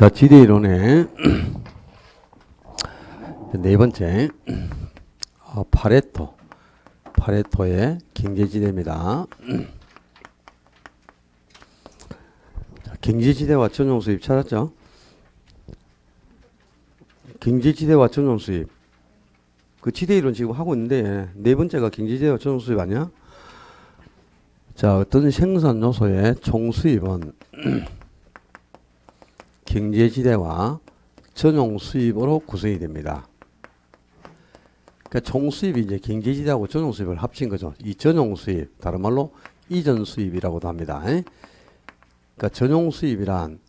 자, 지대이론의 네 번째 파레토의 경제지대입니다. 자, 경제지대와 전용수입 찾았죠? 경제지대와 전용수입, 그 지대이론 지금 하고 있는데 네 번째가 경제지대와 전용수입 아니야? 자, 어떤 생산 요소의 총수입은 경제지대와 전용수입으로 구성이 됩니다. 그러니까 총수입이 이제 경제지대하고 전용수입을 합친 거죠. 이 전용수입, 다른 말로 이전수입이라고도 합니다. 그러니까 전용수입이란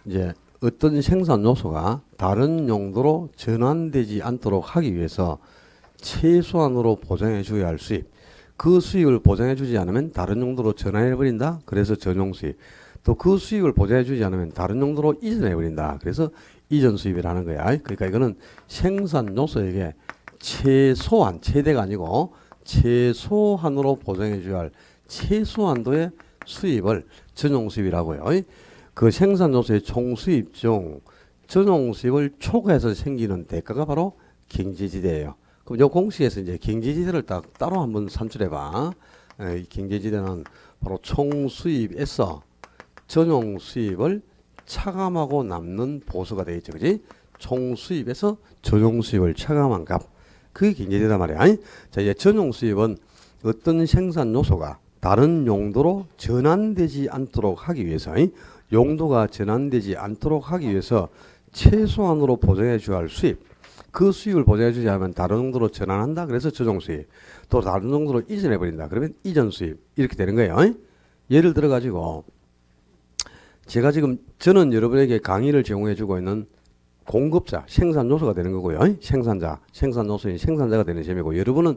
이제 어떤 생산 요소가 다른 용도로 전환되지 않도록 하기 위해서 최소한으로 보장해 줘야 할 수입. 그 수익을 보장해 주지 않으면 다른 용도로 전환해 버린다. 그래서 전용수입. 또 그 수익을 보장해 주지 않으면 다른 용도로 이전해 버린다. 그래서 이전 수입이라는 거야. 그러니까 이거는 생산 요소에게 최소한, 최대가 아니고 최소한으로 보장해 줘야 할 최소한도의 수입을 전용 수입이라고요. 그 생산 요소의 총 수입 중 전용 수입을 초과해서 생기는 대가가 바로 경제지대예요. 그럼 이 공식에서 이제 경제지대를 딱 따로 한번 산출해 봐. 이 경제지대는 바로 총 수입에서 전용 수입을 차감하고 남는 보수가 되겠죠. 그지? 총 수입에서 전용 수입을 차감한 값. 그게 경제지대단 말이야. 자, 이제 전용 수입은 어떤 생산 요소가 다른 용도로 전환되지 않도록 하기 위해서, 용도가 전환되지 않도록 하기 위해서 최소한으로 보장해 줘야 할 수입. 그 수입을 보장해 주지 않으면 다른 용도로 전환한다. 그래서 전용 수입. 또 다른 용도로 이전해 버린다. 그러면 이전 수입. 이렇게 되는 거예요. 예를 들어 가지고 제가 지금 저는 여러분에게 강의를 제공해 주고 있는 공급자, 생산 요소가 되는 거고요. 생산자, 생산 요소인 생산자가 되는 셈이고, 여러분은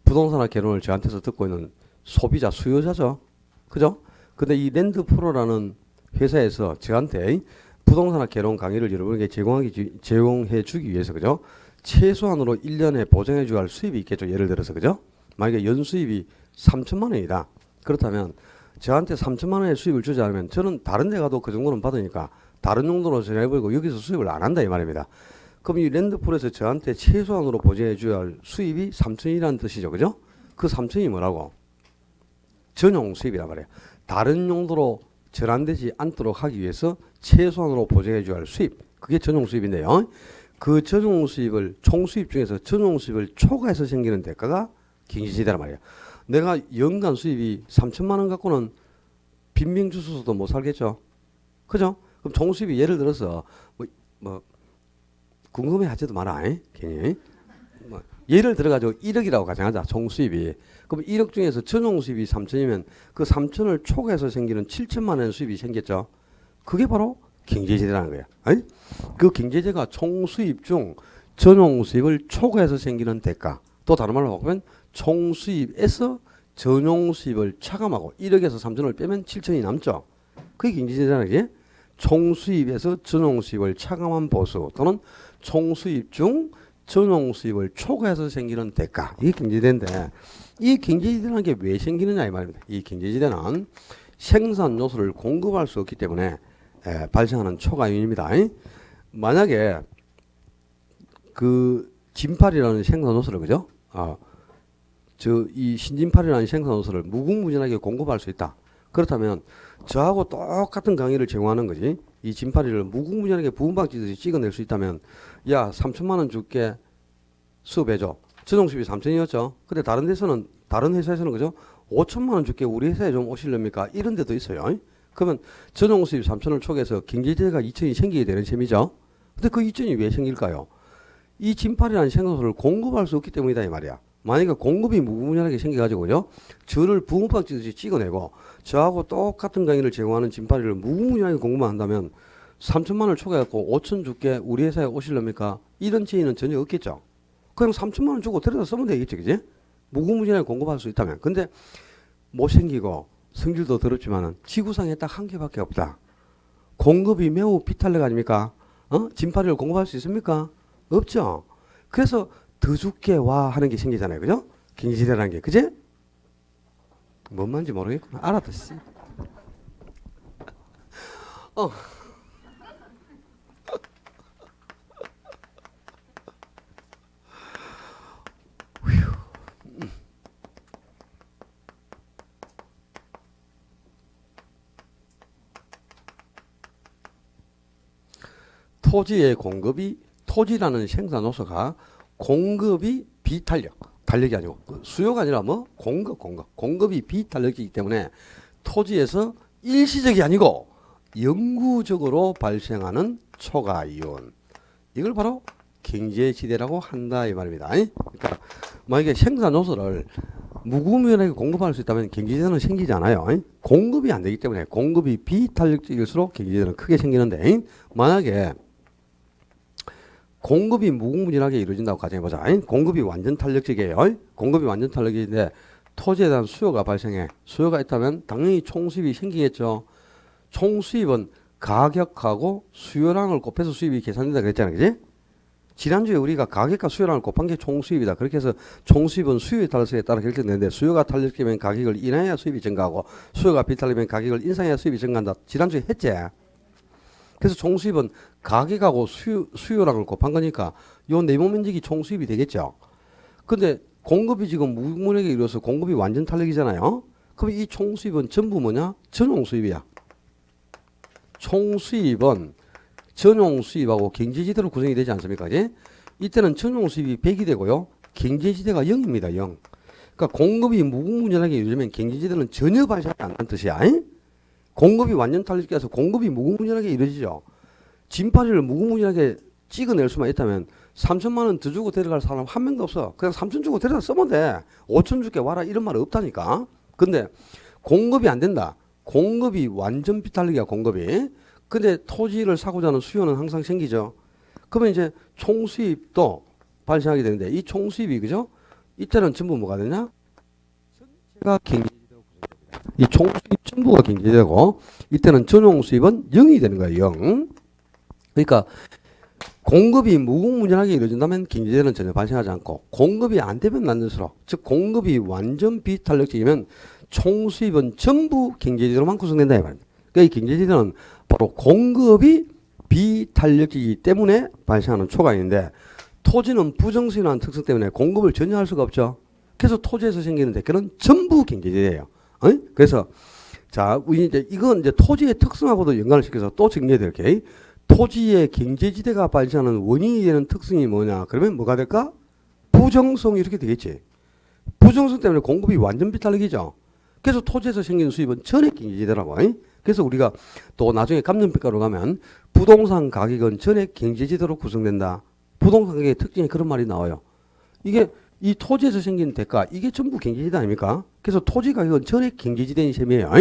부동산학 개론을 저한테서 듣고 있는 소비자, 수요자죠. 그죠? 근데 이 랜드프로라는 회사에서 저한테 부동산학 개론 강의를 여러분에게 제공해 주기 위해서, 그죠? 최소한으로 1년에 보장해 줘야 할 수입이 있겠죠. 예를 들어서, 그죠? 만약에 연수입이 3천만 원이다. 그렇다면 저한테 3천만 원의 수입을 주지 않으면 저는 다른 데 가도 그 정도는 받으니까 다른 용도로 전해버리고 여기서 수입을 안 한다 이 말입니다. 그럼 이 랜드풀에서 저한테 최소한으로 보장해 줘야 할 수입이 3천이라는 뜻이죠. 그죠? 그 3천이 뭐라고? 전용 수입이란 말이에요. 다른 용도로 전환되지 않도록 하기 위해서 최소한으로 보장해 줘야 할 수입. 그게 전용 수입인데요. 그 전용 수입을, 총 수입 중에서 전용 수입을 초과해서 생기는 대가가 경제지대란 말이에요. 내가 연간 수입이 3천만 원 갖고는 빈병 주소서도 못 살겠죠. 그죠? 그럼 총 수입이 예를 들어서 뭐 궁금해 하지도 마라. 괜히. 뭐 예를 들어 가지고 1억이라고 가정하자. 총 수입이. 그럼 1억 중에서 전용 수입이 3천이면 그 3천을 초과해서 생기는 7천만 원 수입이 생겼죠. 그게 바로 경제지대라는 거야. 그 경제지대가 총 수입 중 전용 수입을 초과해서 생기는 대가. 또 다른 말로 보면 총 수입에서 전용 수입을 차감하고 1억에서 3천을 빼면 7천이 남죠. 그게 경제지대라는 게 총 수입에서 전용 수입을 차감한 보수 또는 총 수입 중 전용 수입을 초과해서 생기는 대가. 이게 경제지대인데 이 경제지대라는 게 왜 생기느냐 이 말입니다. 이 경제지대는 생산 요소를 공급할 수 없기 때문에 발생하는 초과 요인입니다. 만약에 그 진팔이라는 생산 요소를 그죠? 이 신진팔이라는 생산 요소를 무궁무진하게 공급할 수 있다. 그렇다면 저하고 똑같은 강의를 제공하는 거지. 이 진팔이를 무궁무진하게 부음박지듯이 찍어낼 수 있다면 야 3천만 원 줄게 수업해줘. 전용 수입이 3천이었죠. 근데 다른 데서는 다른 회사에서는 그죠? 5천만 원 줄게 우리 회사에 좀 오실렵니까? 이런 데도 있어요. 그러면 전용 수입 3천을 초과해서 경제지대가 2천이 생기게 되는 셈이죠. 근데 그 2천이 왜 생길까요? 이 진팔이라는 생산소를 공급할 수 없기 때문이다 이 말이야. 만약에 공급이 무궁무진하게 생겨가지고요, 저를 붕어박쥐듯이 찍어내고 저하고 똑같은 강의를 제공하는 진팔이를 무궁무진하게 공급만 한다면 3천만 원을 초과해갖고 5천 줄게 우리 회사에 오실랍니까? 이런 제의는 전혀 없겠죠. 그냥 3천만 원 주고 데려다 쓰면 되겠지, 그지? 무궁무진하게 공급할 수 있다면. 근데 못생기고 성질도 더럽지만은 지구상에 딱 한 개밖에 없다. 공급이 매우 비탈력 아닙니까? 진팔이를 공급할 수 있습니까? 없죠. 그래서 더 줄게 와 하는 게 생기잖아요. 그죠? 경제지대라는 게. 그지? 뭔 말인지 모르겠구나. 알았다. 토지의 공급이 토지라는 생산 요소가 공급이 비탄력, 탄력이 아니고 수요가 아니라 뭐 공급이 비탄력이기 때문에 토지에서 일시적이 아니고 영구적으로 발생하는 초과이온, 이걸 바로 경제지대라고 한다 이 말입니다. 그러니까 만약에 생산 요소를 무궁무진하게 공급할 수 있다면 경제지대는 생기지 않아요. 공급이 안 되기 때문에 공급이 비탄력적일수록 경제지대는 크게 생기는데, 만약에 공급이 무궁무진하게 이루어진다고 가정해보자. 공급이 완전 탄력적이에요. 공급이 완전 탄력적인데 토지에 대한 수요가 발생해. 수요가 있다면 당연히 총수입이 생기겠죠. 총수입은 가격하고 수요량을 곱해서 수입이 계산된다 그랬잖아요. 그지? 지난주에 우리가 가격과 수요량을 곱한 게 총수입이다. 그렇게 해서 총수입은 수요의 탄력성에 따라 결정되는데, 수요가 탄력적이면 가격을 인하해야 수입이 증가하고 수요가 비탄력이면 가격을 인상해야 수입이 증가한다. 지난주에 했지? 그래서 총수입은 가격하고 수요량을 곱한 거니까 요 네모 면적이 총수입이 되겠죠. 근데 공급이 지금 무궁무진하게 이루어서 공급이 완전 탄력이잖아요. 그럼 이 총수입은 전부 뭐냐? 전용 수입이야. 총수입은 전용 수입하고 경제지대로 구성이 되지 않습니까? 이제? 이때는 전용 수입이 100이 되고요. 경제지대가 0입니다. 0. 그러니까 공급이 무궁무진하게 이루어지면 경제지대는 전혀 발생하지 않는 뜻이야. 공급이 완전 탄력돼서 공급이 무궁무진하게 이루어지죠. 진파리를 무궁무진하게 찍어낼 수만 있다면 3천만 원 더 주고 데려갈 사람 한 명도 없어. 그냥 3천 주고 데려다 쓰면 돼. 5천 줄게 와라 이런 말 없다니까. 근데 공급이 안 된다. 공급이 완전 비탄력이야. 공급이. 근데 토지를 사고자 하는 수요는 항상 생기죠. 그러면 이제 총수입도 발생하게 되는데, 이 총수입이 그죠? 이때는 전부 뭐가 되냐? 전체가 경제지대로 구성됩니다. 이 총수입 전부가 경제지대고, 이때는 전용 수입은 0이 되는 거예요. 0. 그러니까 공급이 무궁무진하게 이루어진다면 경제지대는 전혀 발생하지 않고, 공급이 안 되면 난들수록, 즉 공급이 완전 비탄력적이면 총수입은 전부 경제지대로만 구성된다 이 말입니다. 그러니까 이 경제지대는 바로 공급이 비탄력적이기 때문에 발생하는 초과인데, 토지는 부정수입이라는 특성 때문에 공급을 전혀 할 수가 없죠. 그래서 토지에서 생기는 대가는 전부 경제지대예요. 그래서 자, 이제 이건 이제 토지의 특성하고도 연관을 시켜서 또 정리해 드릴게요. 토지의 경제지대가 발생하는 원인이 되는 특성이 뭐냐? 그러면 뭐가 될까? 부정성 이렇게 되겠지. 부정성 때문에 공급이 완전 비탄력이죠. 그래서 토지에서 생기는 수입은 전액 경제지대라고. 그래서 우리가 또 나중에 감정평가로 가면 부동산 가격은 전액 경제지대로 구성된다. 부동산 가격의 특징에 그런 말이 나와요. 이게 이 토지에서 생기는 대가, 이게 전부 경제지대 아닙니까? 그래서 토지 가격은 전액 경제지대인 셈이에요.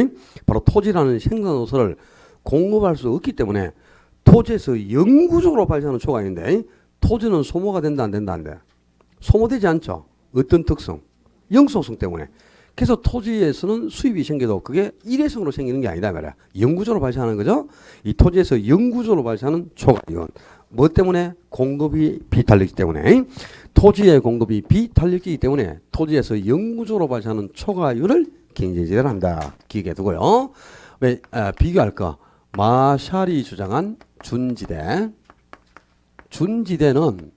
바로 토지라는 생산요소를 공급할 수 없기 때문에 토지에서 영구적으로 발생하는 초과인데, 토지는 소모가 된다 안 된다 안 돼? 소모되지 않죠. 어떤 특성? 영속성 때문에. 그래서 토지에서는 수입이 생겨도 그게 일회성으로 생기는 게 아니다 말이야. 영구적으로 발생하는 거죠. 이 토지에서 영구적으로 발생하는 초과이온. 뭐 때문에? 공급이 비탄력이기 때문에. 토지의 공급이 비탄력이기 때문에 토지에서 영구적으로 발생하는 초과이온을 경제지대로 한다. 기억해 두고요. 왜 비교할 거? 마샬이 주장한 준지대. 준지대는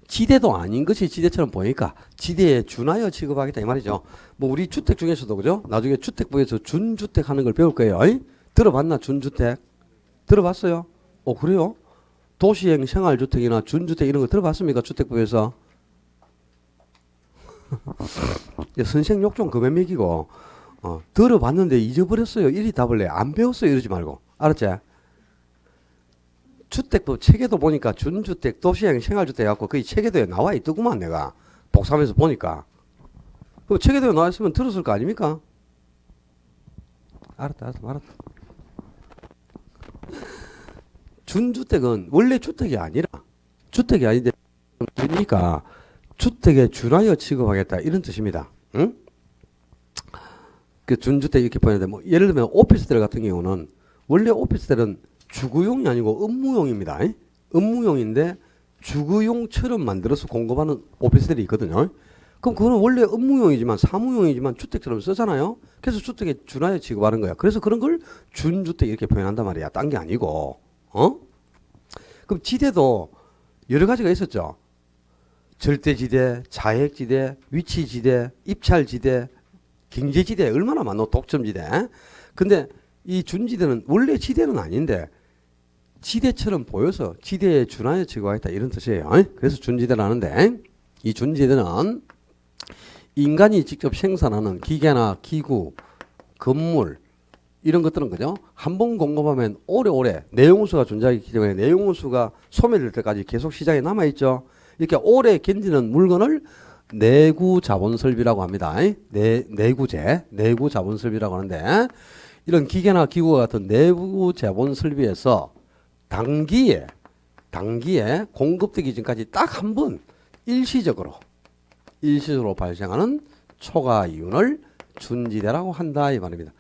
지대도 아닌 것이 지대처럼 보이니까 지대에 준하여 취급하겠다 이 말이죠. 뭐 우리 주택 중에서도 그죠? 나중에 주택부에서 준주택 하는 걸 배울 거예요. 들어봤나? 준주택? 들어봤어요? 그래요? 도시형 생활주택이나 준주택 이런 거 들어봤습니까? 주택부에서? 선생 욕 좀 그만 먹이고 들어봤는데 잊어버렸어요. 이리 답을 내. 안 배웠어요. 이러지 말고. 알았지? 주택도 책에도 보니까 준주택, 도시형 생활주택 해갖고 거의 책에도 나와 있더구만 내가. 복사하면서 보니까. 그 책에도 나와 있으면 들었을 거 아닙니까? 알았다. 준주택은 원래 주택이 아니라, 주택이 아닌데, 그러니까 주택에 준하여 취급하겠다 이런 뜻입니다. 응? 그 준주택 이렇게 보는데, 뭐 예를 들면 오피스텔 같은 경우는 원래 오피스텔은 주거용이 아니고 업무용입니다. 업무용인데 주거용처럼 만들어서 공급하는 오피스텔이 있거든요. 그럼 그거는 원래 업무용이지만 사무용이지만 주택처럼 쓰잖아요. 그래서 주택에 준하여 취급하는 거야. 그래서 그런 걸 준주택 이렇게 표현한단 말이야. 딴 게 아니고. 그럼 지대도 여러 가지가 있었죠. 절대지대, 자획지대, 위치지대, 입찰지대, 경제지대 얼마나 많노? 독점지대. 근데 이 준지대는 원래 지대는 아닌데 지대처럼 보여서 지대에 준하여 지구가 있다 이런 뜻이에요. 그래서 준지대라는데 이 준지대는 인간이 직접 생산하는 기계나 기구, 건물 이런 것들은 그죠? 한 번 공급하면 오래오래 내용운수가 존재하기 때문에 내용운수가 소멸될 때까지 계속 시장에 남아있죠. 이렇게 오래 견디는 물건을 내구 자본 설비라고 합니다. 내구 자본 설비라고 하는데 이런 기계나 기구와 같은 내구 자본 설비에서 단기에 공급되기 전까지 딱 한 번 일시적으로 발생하는 초과 이윤을 준지대라고 한다 이 말입니다.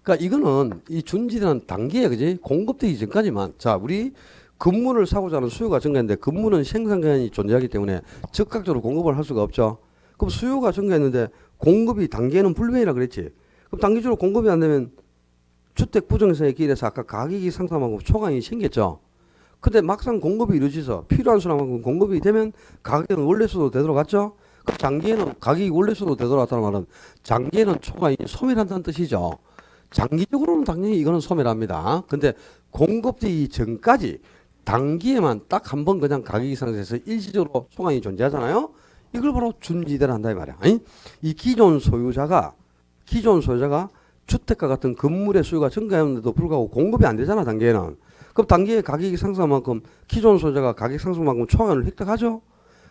그러니까 이거는 이 준지대는 단기에 그지 공급되기 전까지만 자 우리 근무를 사고자 하는 수요가 증가했는데 근무는 생산권이 존재하기 때문에 즉각적으로 공급을 할 수가 없죠. 그럼 수요가 증가했는데 공급이 단기에는 불변이라 그랬지. 그럼 단기적으로 공급이 안 되면 주택 부정세에 기인해서 아까 가격이 상승하고 초과이익이 생겼죠. 근데 막상 공급이 이루어져서 필요한 수량만큼 공급이 되면 가격은 원래 수도 되돌아갔죠. 그럼 장기에는 가격이 원래 수도 되돌아갔다는 말은 장기에는 초과이익이 소멸한다는 뜻이죠. 장기적으로는 당연히 이거는 소멸합니다. 근데 공급되기 전까지 단기에만 딱 한 번 그냥 가격이 상승해서 일시적으로 초과이익이 존재하잖아요. 이걸 바로 준지대를 한다 이 말이야. 이 기존 소유자가 주택과 같은 건물의 수요가 증가했는데도 불구하고 공급이 안 되잖아 단기에는. 그럼 단기에 가격이 상승한 만큼 기존 소유자가 가격 상승만큼 초과이익을 획득하죠.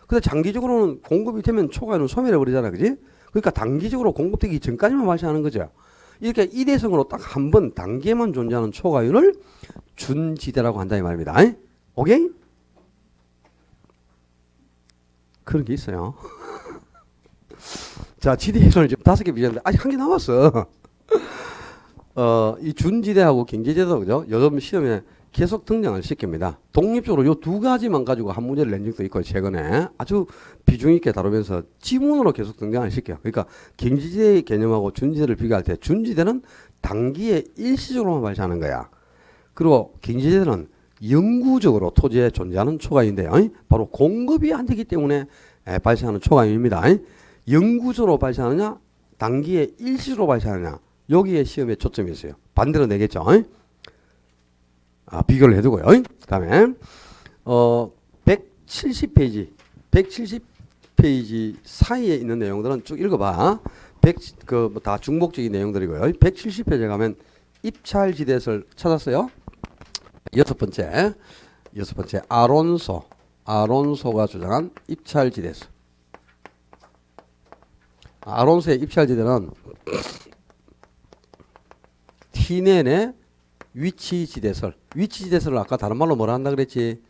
근데 장기적으로는 공급이 되면 초과이익은 소멸해 버리잖아, 그지? 그러니까 단기적으로 공급되기 전까지만 발생하는 거죠. 이렇게 일회성으로 딱 한 번 단기에만 존재하는 초과이익을 준지대라고 한다 이 말입니다. 오케이? 그런 게 있어요. 자, 지대이론을 지금 5개 비셨는데 아직 한 개 남았어. 이 준지대하고 경제지대도 그죠? 요즘 시험에 계속 등장을 시킵니다. 독립적으로 요 두 가지만 가지고 한 문제를 낸 적도 있고 최근에 아주 비중 있게 다루면서 지문으로 계속 등장을 시켜요. 그러니까 경제지대의 개념하고 준지대를 비교할 때 준지대는 단기에 일시적으로만 발생하는 거야. 그리고 경제지대는 영구적으로 토지에 존재하는 초과이익인데요. 바로 공급이 안 되기 때문에 발생하는 초과이익입니다. 영구적으로 발생하느냐 단기에 일시적으로 발생하느냐 여기에 시험에 초점이 있어요. 반대로 내겠죠. 비교를 해두고요. 그 다음에 170페이지 사이에 있는 내용들은 쭉 읽어봐. 다 중복적인 내용들이고요. 170페이지에 가면 입찰지대설 찾았어요. 여섯 번째 아론소가 주장한 입찰지대설. 아론소의 입찰지대는 티넨의 위치지대설. 위치지대설을 아까 다른 말로 뭐라 한다 그랬지?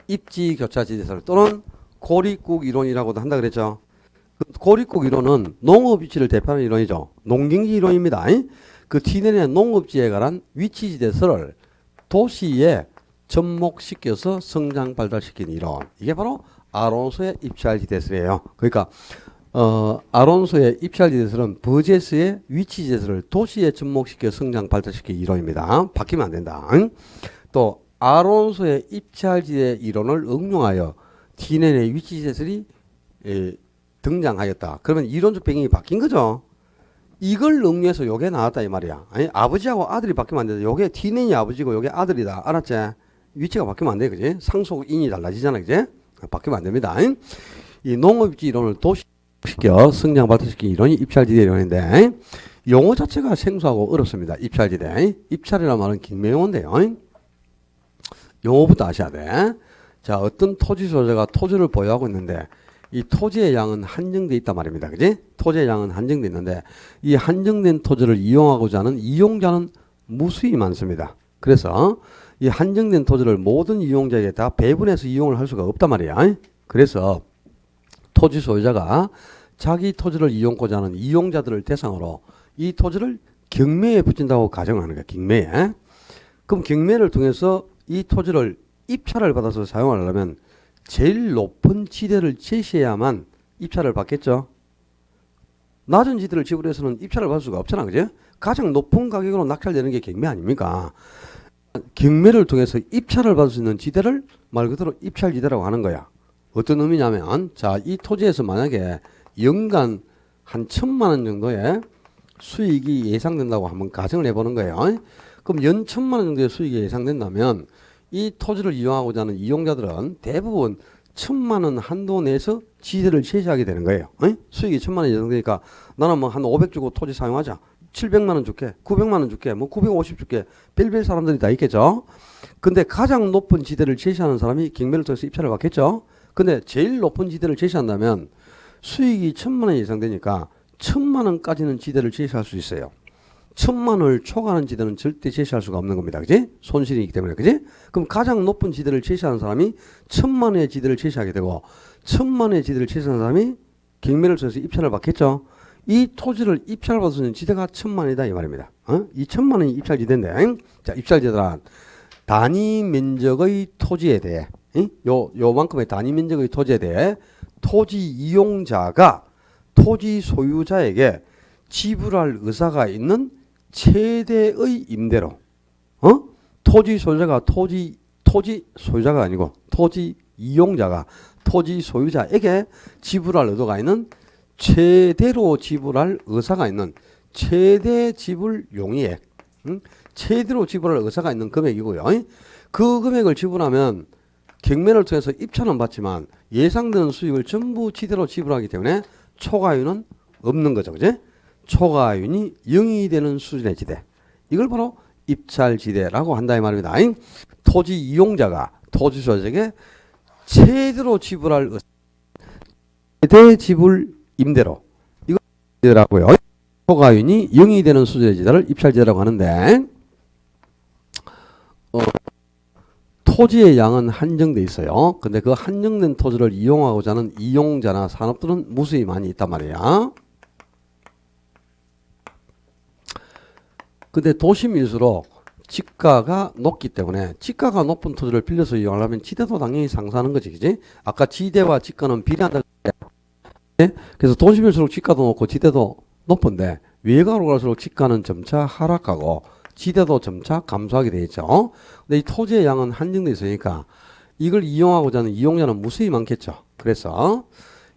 입지교차지대설 또는 고립국 이론이라고도 한다 그랬죠. 고립국 이론은 농업 위치를 대표하는 이론이죠. 농경지 이론입니다. 그 티넨의 농업지에 관한 위치지대설을 도시에 접목시켜서 성장 발달시킨 이론. 이게 바로 아론소의 입찰지대설이에요. 그러니까 아론소의 입찰지대설은 버제스의 위치지대설을 도시에 접목시켜 성장 발달시킨 이론입니다. 바뀌면 안 된다. 또 아론소의 입찰지대 이론을 응용하여 티넨의 위치지대설이 등장하였다. 그러면 이론적 배경이 바뀐 거죠. 이걸 응용해서 요게 나왔다 이 말이야. 아니, 아버지하고 아들이 바뀌면 안 돼. 요게 티넨이 아버지고 요게 아들이다. 알았지? 위치가 바뀌면 안 돼. 그지? 상속인이 달라지잖아. 그지? 바뀌면 안 됩니다. 이 농업지 이론을 도시시켜 성장 발달시킨 이론이 입찰지대 이론인데 용어 자체가 생소하고 어렵습니다. 입찰지대. 입찰이라는 말은 경매용어인데요. 용어부터 아셔야 돼. 자, 어떤 토지 소유자가 토지를 보유하고 있는데 이 토지의 양은 한정돼 있단 말입니다. 그지? 토지의 양은 한정돼 있는데 이 한정된 토지를 이용하고자 하는 이용자는 무수히 많습니다. 그래서 이 한정된 토지를 모든 이용자에게 다 배분해서 이용을 할 수가 없단 말이야. 그래서 토지 소유자가 자기 토지를 이용하고자 하는 이용자들을 대상으로 이 토지를 경매에 붙인다고 가정하는 거야. 경매에. 그럼 경매를 통해서 이 토지를 입찰을 받아서 사용하려면 제일 높은 지대를 제시해야만 입찰을 받겠죠. 낮은 지대를 지불해서는 입찰을 받을 수가 없잖아. 그죠? 가장 높은 가격으로 낙찰되는 게 경매 아닙니까? 경매를 통해서 입찰을 받을 수 있는 지대를 말 그대로 입찰지대라고 하는 거야. 어떤 의미냐면 자, 이 토지에서 만약에 연간 한 1,000만 원 정도의 수익이 예상된다고 한번 가정을 해보는 거예요. 그럼 연 1,000만 원 정도의 수익이 예상된다면 이 토지를 이용하고자 하는 이용자들은 대부분 1,000만 원 한도 내에서 지대를 제시하게 되는 거예요. 수익이 1,000만 원이 예상되니까 나는 뭐 한 500 주고 토지 사용하자. 700만 원 줄게. 900만 원 줄게. 뭐 950 줄게. 별별 사람들이 다 있겠죠. 근데 가장 높은 지대를 제시하는 사람이 경매를 통해서 입찰을 받겠죠. 근데 제일 높은 지대를 제시한다면 수익이 1,000만 원이 예상되니까 1,000만 원까지는 지대를 제시할 수 있어요. 1,000만 원을 초과하는 지대는 절대 제시할 수가 없는 겁니다. 그지? 손실이기 때문에. 그지? 그럼 가장 높은 지대를 제시하는 사람이 1,000만 원의 지대를 제시하게 되고 1,000만 원의 지대를 제시하는 사람이 경매를 통해서 입찰을 받겠죠. 이 토지를 입찰받을 수 있는 지대가 1,000만 원이다 이 말입니다. 이 1,000만 원이 입찰 지대인데, 자, 입찰 지대란 단위 면적의 토지에 대해, 요만큼의 단위 면적의 토지에 대해 토지 이용자가 토지 소유자에게 지불할 의사가 있는 최대의 임대료. 토지 소유자가 토지 소유자가 아니고 토지 이용자가 토지 소유자에게 지불할 의도가 있는 최대로 지불할 의사가 있는 최대 지불 용의액, 최대로 지불할 의사가 있는 금액이고요. 그 금액을 지불하면 경매를 통해서 입찰은 받지만 예상되는 수익을 전부 지대로 지불하기 때문에 초과율은 없는 거죠. 그지? 초과율이 0이 되는 수준의 지대. 이걸 바로 입찰지대라고 한다 이 말입니다. 토지 이용자가 토지 소유자에게 최대로 지불할 최대 지불 임대료. 이거라고요. 초과율이 0이 되는 수준의 지대를 입찰지대라고 하는데, 토지의 양은 한정돼 있어요. 근데 그 한정된 토지를 이용하고자 하는 이용자나 산업들은 무수히 많이 있단 말이야. 근데 도심일수록 지가가 높기 때문에 지가가 높은 토지를 빌려서 이용하려면 지대도 당연히 상승하는 거지, 그지? 아까 지대와 지가는 비례한다. 그래서 도심일수록 지가도 높고 지대도 높은데 외곽으로 갈수록 지가는 점차 하락하고 지대도 점차 감소하게 되어 있죠. 근데 이 토지의 양은 한정되어 있으니까 이걸 이용하고자 하는 이용자는 무수히 많겠죠. 그래서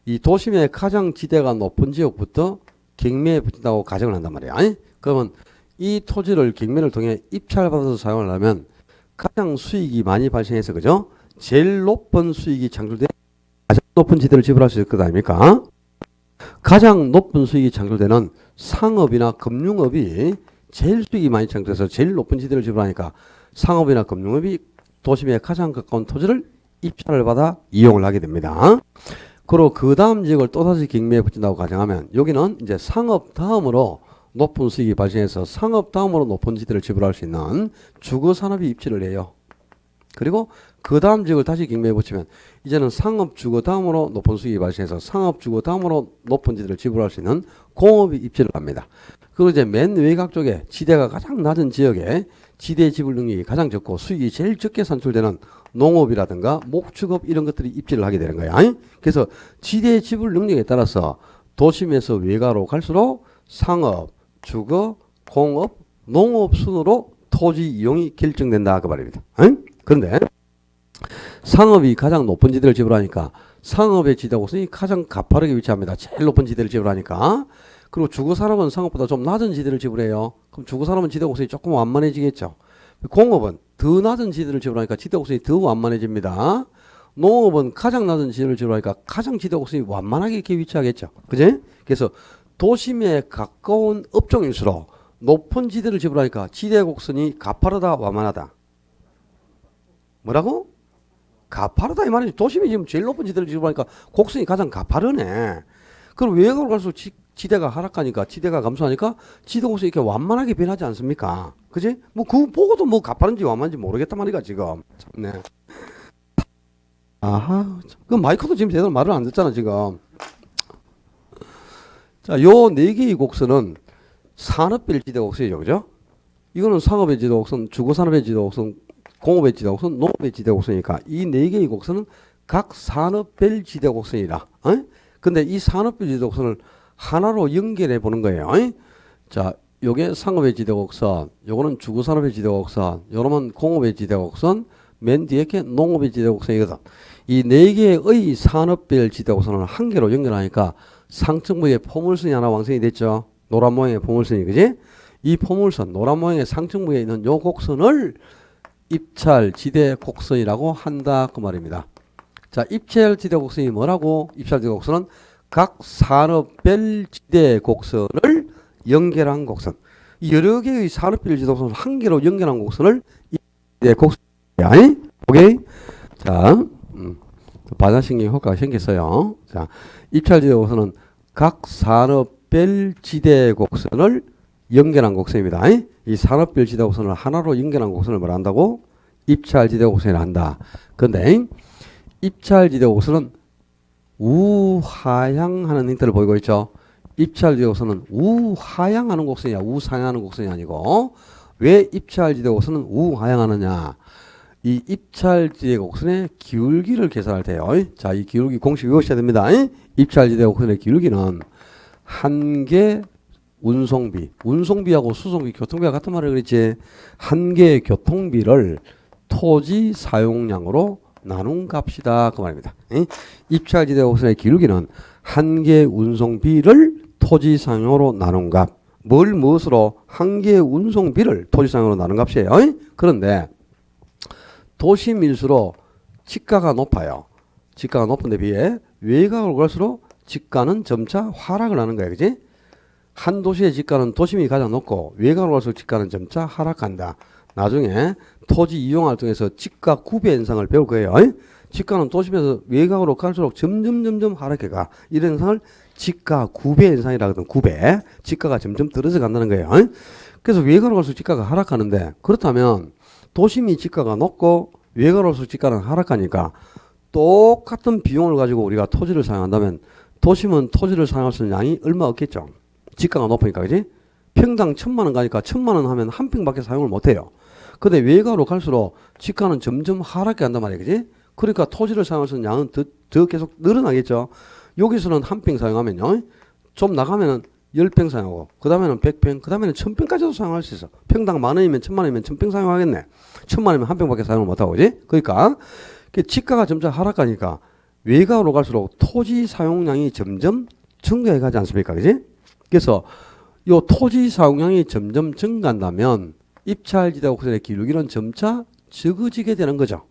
이 도심의 가장 지대가 높은 지역부터 경매에 붙인다고 가정을 한단 말이야. 그러면 이 토지를 경매를 통해 입찰받아서 사용하려면 가장 수익이 많이 발생해서, 그죠? 제일 높은 수익이 창출돼 가장 높은 지대를 지불할 수 있을 것 아닙니까? 가장 높은 수익이 창출되는 상업이나 금융업이 제일 수익이 많이 창출돼서 제일 높은 지대를 지불하니까 상업이나 금융업이 도심에 가장 가까운 토지를 입찰을 받아 이용을 하게 됩니다. 그리고 그 다음 지역을 또다시 경매에 붙인다고 가정하면 여기는 이제 상업 다음으로 높은 수익이 발생해서 상업 다음으로 높은 지대를 지불할 수 있는 주거산업이 입지를 해요. 그리고 그 다음 지역을 다시 경매에 붙이면 이제는 상업 주거 다음으로 높은 수익이 발생해서 상업 주거 다음으로 높은 지대를 지불할 수 있는 공업이 입지를 합니다. 그리고 이제 맨 외곽 쪽에 지대가 가장 낮은 지역에 지대 지불 능력이 가장 적고 수익이 제일 적게 산출되는 농업이라든가 목축업 이런 것들이 입지를 하게 되는 거야. 그래서 지대 지불 능력에 따라서 도심에서 외곽으로 갈수록 상업, 주거, 공업, 농업 순으로 토지 이용이 결정된다 그 말입니다. 그런데 상업이 가장 높은 지대를 지불하니까 상업의 지대 곡선이 가장 가파르게 위치합니다. 제일 높은 지대를 지불하니까. 그리고 주거산업은 상업보다 좀 낮은 지대를 지불해요. 그럼 주거산업은 지대 곡선이 조금 완만해지겠죠. 공업은 더 낮은 지대를 지불하니까 지대 곡선이 더 완만해집니다. 농업은 가장 낮은 지대를 지불하니까 가장 지대 곡선이 완만하게 이렇게 위치하겠죠. 그지? 그래서 도심에 가까운 업종일수록 높은 지대를 지불하니까 지대 곡선이 가파르다 완만하다. 뭐라고? 가파르다 이 말이지. 도심이 지금 제일 높은 지대를 지불하니까 곡선이 가장 가파르네. 그럼 외곽으로 갈수록 지대가 하락하니까 지대가 감소하니까 지대 곡선이 이렇게 완만하게 변하지 않습니까? 그지? 뭐 그거 보고도 뭐 가파른지 완만한지 모르겠단 말이가 지금. 참네. 아하. 그 마이크도 지금 제대로 말을 안 듣잖아 지금. 자, 요 네 개의 곡선은 산업별 지대 곡선이죠, 그죠? 이거는 상업의 지대 곡선, 주거산업의 지대 곡선, 공업의 지대 곡선, 농업의 지대 곡선이니까 이 네 개의 곡선은 각 산업별 지대 곡선이다. 근데 이 산업별 지대 곡선을 하나로 연결해 보는 거예요. 자, 요게 상업의 지대 곡선, 요거는 주거산업의 지대 곡선, 요놈은 공업의 지대 곡선, 맨 뒤에 게 농업의 지대 곡선이거든. 이 네 개의 산업별 지대 곡선을 한 개로 연결하니까 상층부에 포물선이 하나 완성이 됐죠. 노란 모양의 포물선이, 그지? 이 포물선, 노란 모양의 상층부에 있는 요 곡선을 입찰지대 곡선이라고 한다 그 말입니다. 자, 입찰지대 곡선이 뭐라고? 입찰지대 곡선은 각 산업별 지대 곡선을 연결한 곡선. 여러 개의 산업별 지대 곡선을 한 개로 연결한 곡선을 입찰지대 곡선이야. 오케이? 자, 반사신경 효과가 생겼어요. 자, 입찰지대 곡선은 각 산업별 지대 곡선을 연결한 곡선입니다. 이 산업별 지대 곡선을 하나로 연결한 곡선을 뭐라 한다고? 입찰지대 곡선이라 한다. 근데 입찰지대 곡선은 우하향하는 형태를 보이고 있죠. 입찰지대 곡선은 우하향하는 곡선이야. 우상향하는 곡선이 아니고. 왜 입찰지대 곡선은 우하향하느냐? 이 입찰지대 곡선의 기울기를 계산할 때요. 자, 이 기울기 공식 외우셔야 됩니다. 입찰지대 곡선의 기울기는 한개 운송비, 운송비하고 수송비, 교통비가 같은 말을 그랬지. 한 개의 교통비를 토지 사용량으로 나눈 값이다 그 말입니다. 입찰지대 곡선의 기울기는 한 개의 운송비를 토지 사용량으로 나눈 값. 뭘 무엇으로? 한 개의 운송비를 토지 사용량으로 나눈 값이에요. 그런데 도심일수록 지가가 높아요. 지가가 높은 데 비해 외곽으로 갈수록 지가는 점차 하락을 하는 거야. 그지? 한 도시의 지가는 도심이 가장 높고 외곽으로 갈수록 지가는 점차 하락한다. 나중에 토지 이용을 통해서 지가 구배 현상을 배울 거예요. 지가는 도심에서 외곽으로 갈수록 점점 하락해가. 이런 현상을 지가 구배 현상이라고 하거든. 구배. 지가가 점점 떨어져 간다는 거예요. 그래서 외곽으로 갈수록 지가가 하락하는데, 그렇다면 도심이 지가가 높고 외곽으로 갈수록 지가는 하락하니까 똑같은 비용을 가지고 우리가 토지를 사용한다면 도심은 토지를 사용할 수 있는 양이 얼마 없겠죠. 지가가 높으니까. 그지? 평당 1,000만원 가니까 1,000만원 하면 한 평밖에 사용을 못해요. 근데 외곽으로 갈수록 지가는 점점 하락해 간단 말이에요. 그지? 그러니까 토지를 사용할 수 있는 양은 더 계속 늘어나겠죠. 여기서는 한 평 사용하면요, 좀 나가면은 10평 사용하고, 그 다음에는 100평, 그 다음에는 1000평까지도 사용할 수 있어. 평당 10,000원이면 10,000만원이면 1000평 사용하겠네. 1000만원이면 한 평밖에 사용을 못하고. 그지? 그러니까 지가가 점점 하락하니까 외곽으로 갈수록 토지 사용량이 점점 증가해 가지 않습니까? 그지? 그래서 요 토지 사용량이 점점 증가한다면 입찰지대 곡선의 기울기는 점차 적어지게 되는 거죠.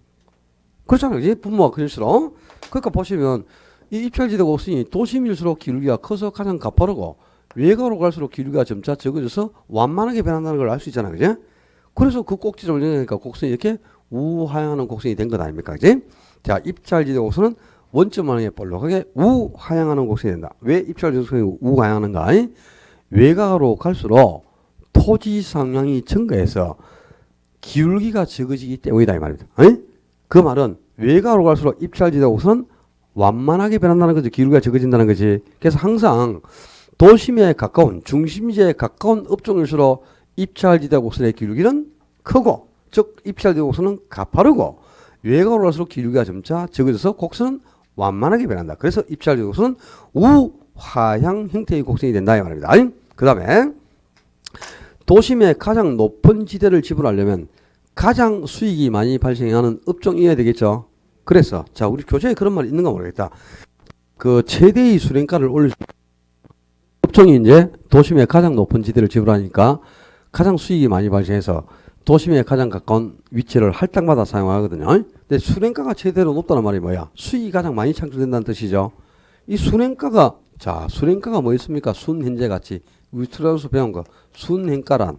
그렇잖아요. 그지? 분모가 클수록. 그러니까 보시면 이 입찰지대 곡선이 도심일수록 기울기가 커서 가장 가파르고 외곽으로 갈수록 기울기가 점차 적어져서 완만하게 변한다는 걸 알 수 있잖아요. 그지? 그래서 그 꼭지점을 정하니까 곡선이 이렇게 우하향하는 곡선이 된 것 아닙니까? 그지? 자, 입찰지대 곡선은 원점을 향해 볼록하게 우하향하는 곡선이 된다. 왜 입찰지대 곡선이 우하향하는가? 외곽으로 갈수록 토지 사용량이 증가해서 기울기가 적어지기 때문이다 이 말입니다. 그 말은 외곽으로 갈수록 입찰지대 곡선은 완만하게 변한다는 거지. 기울기가 적어진다는 거지. 그래서 항상 도심에 가까운, 중심지에 가까운 업종일수록 입찰지대 곡선의 기울기는 크고, 즉 입찰지대 곡선은 가파르고, 외곽으로 갈수록 기울기가 점차 적어져서 곡선은 완만하게 변한다. 그래서 입찰지대 곡선은 우하향 형태의 곡선이 된다 이 말입니다. 그 다음에 도심의 가장 높은 지대를 지불하려면 가장 수익이 많이 발생하는 업종이어야 되겠죠. 그래서 자, 우리 교재에 그런 말이 있는가 모르겠다. 그 최대의 수령가를 올릴 수 업종이 이제 도심의 가장 높은 지대를 지불하니까 가장 수익이 많이 발생해서 도심에 가장 가까운 위치를 할당받아 사용하거든요. 근데 수령가가 최대로 높다는 말이 뭐야? 수익이 가장 많이 창출된다는 뜻이죠. 이 수령가가, 자, 수령가가 뭐 있습니까? 순현재 가치. 우리 트라우스 배운 거. 순행가란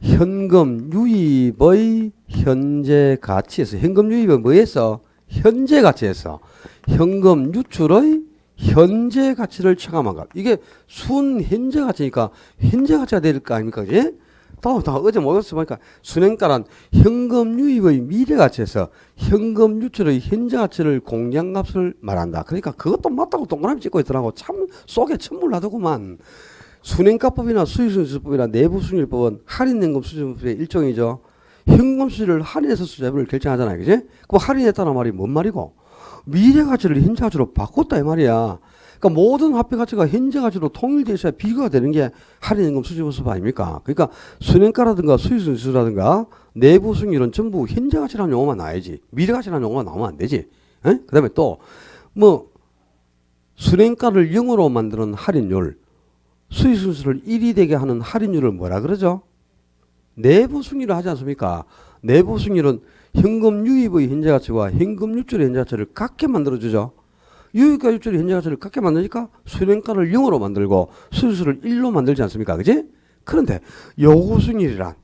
현금 유입의 현재 가치에서, 현금 유입은 뭐에서? 현재 가치에서 현금 유출의 현재 가치를 체감한 것. 이게 순 현재 가치니까 현재 가치가 될 거 아닙니까? 그지? 다 어제 모여서 보니까 순행가란 현금 유입의 미래 가치에서 현금 유출의 현재 가치를 공량값을 말한다. 그러니까 그것도 맞다고 동그라미 찍고 있더라고. 참 속에 천물나더구만. 순행가법이나 수익순수법이나 내부순위법은 할인연금 수준법의 일종이죠. 현금 수지를 할인해서 수제비를 결정하잖아요. 그지? 그럼 할인했다는 말이 뭔 말이고? 미래 가치를 현재 가치로 바꿨다 이 말이야. 그러니까 모든 화폐 가치가 현재 가치로 통일되어 있어야 비교가 되는 게 할인연금 수지보수법 아닙니까? 그러니까 순행가라든가 수익순수라든가 내부순위는 전부 현재 가치라는 용어만 나와야지. 미래 가치라는 용어만 나오면 안 되지. 그 다음에 또 뭐 순행가를 0으로 만드는 할인율, 수익순수를 1이 되게 하는 할인율을 뭐라 그러죠? 내부 승리를 하지 않습니까? 내부 승리는 현금 유입의 현재 가치와 현금 유출의 현재 가치를 같게 만들어주죠. 유입과 유출의 현재 가치를 같게 만드니까 수령가를 0으로 만들고 수수료를 1로 만들지 않습니까? 그지? 그런데 요구 승리란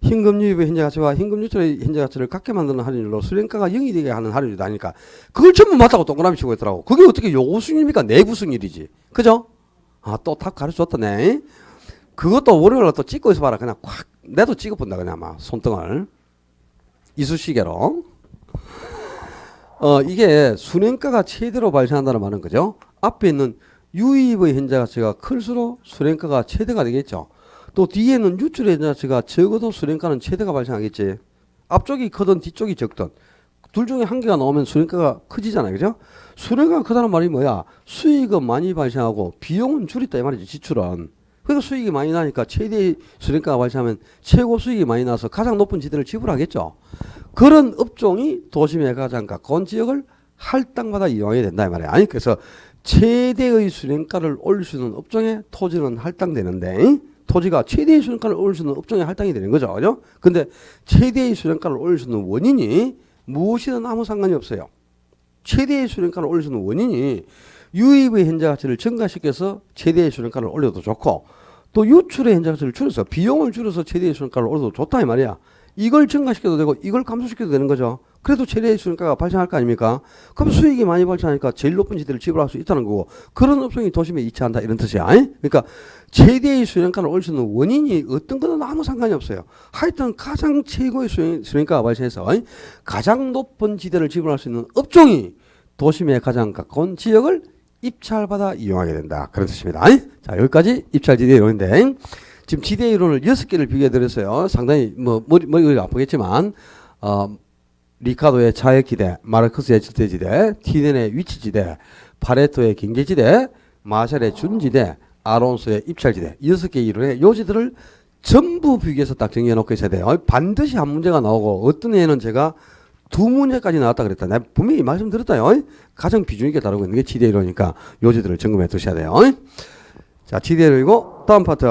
현금 유입의 현재 가치와 현금 유출의 현재 가치를 같게 만드는 할인율로 수령가가 0이 되게 하는 할인율이 아니니까 그걸 전부 맞다고 동그라미 치고 있더라고. 그게 어떻게 요구 승리입니까? 내부 승리이지. 그죠? 아, 또 다 가르쳐줬다네. 그것도 월요일날 또 찍고 있어봐라. 그냥 콱 내도 찍어본다 그냥 막 손등을 이쑤시개로. 이게 수령가가 최대로 발생한다는 말은 그죠? 앞에 있는 유입의 현재 가치가 클수록 수령가가 최대가 되겠죠. 또 뒤에는 유출의 현재 가치가 적어도 수령가는 최대가 발생하겠지. 앞쪽이 크든 뒤쪽이 적든 둘 중에 한 개가 나오면 수령가가 커지잖아요. 그죠? 수령가가 크다는 말이 뭐야? 수익은 많이 발생하고 비용은 줄였다 이 말이지. 지출은. 그러니까 수익이 많이 나니까 최대의 수령가가 발생하면 최고 수익이 많이 나서 가장 높은 지대를 지불하겠죠. 그런 업종이 도심에 가장 가까운 지역을 할당받아 이용해야 된다 이 말이야. 아니 그래서 최대의 수령가를 올릴 수 있는 업종에 토지는 할당되는데 토지가 최대의 수령가를 올릴 수 있는 업종에 할당이 되는 거죠. 그죠? 근데 최대의 수령가를 올릴 수 있는 원인이 무엇이든 아무 상관이 없어요. 최대의 수령가를 올릴 수 있는 원인이 유입의 현재 가치를 증가시켜서 최대의 수령가를 올려도 좋고 또 유출의 현재 가치를 줄여서 비용을 줄여서 최대의 수령가를 올려도 좋다 이 말이야. 이걸 증가시켜도 되고 이걸 감소시켜도 되는 거죠. 그래도 최대의 수령가가 발생할 거 아닙니까? 그럼 수익이 많이 발생하니까 제일 높은 지대를 지불할 수 있다는 거고 그런 업종이 도심에 이체한다 이런 뜻이야. 그러니까 최대의 수령가를 올릴 수 있는 원인이 어떤 거는 아무 상관이 없어요. 하여튼 가장 최고의 수령가가 발생해서 가장 높은 지대를 지불할 수 있는 업종이 도심에 가장 가까운 지역을 입찰받아 이용하게 된다. 그런 뜻입니다. 자, 여기까지 입찰지대 이론인데 지금 지대 이론을 6개를 비교해 드렸어요. 상당히 머리가 아프겠지만 리카도의 차액 지대, 마르크스의 절대 지대, 티넨의 위치 지대, 파레토의 경제 지대, 마샬의 준 지대, 아론소의 입찰 지대 6개 이론의 요지들을 전부 비교해서 딱 정리해 놓고 있어야 돼요. 반드시 한 문제가 나오고 어떤 애는 제가 2문제까지 나왔다 그랬다. 내가 분명히 말씀드렸다요. 가장 비중 있게 다루고 있는 게 지대 이론이니까 요지들을 점검해 두셔야 돼요. 자, 지대 이론이고 다음 파트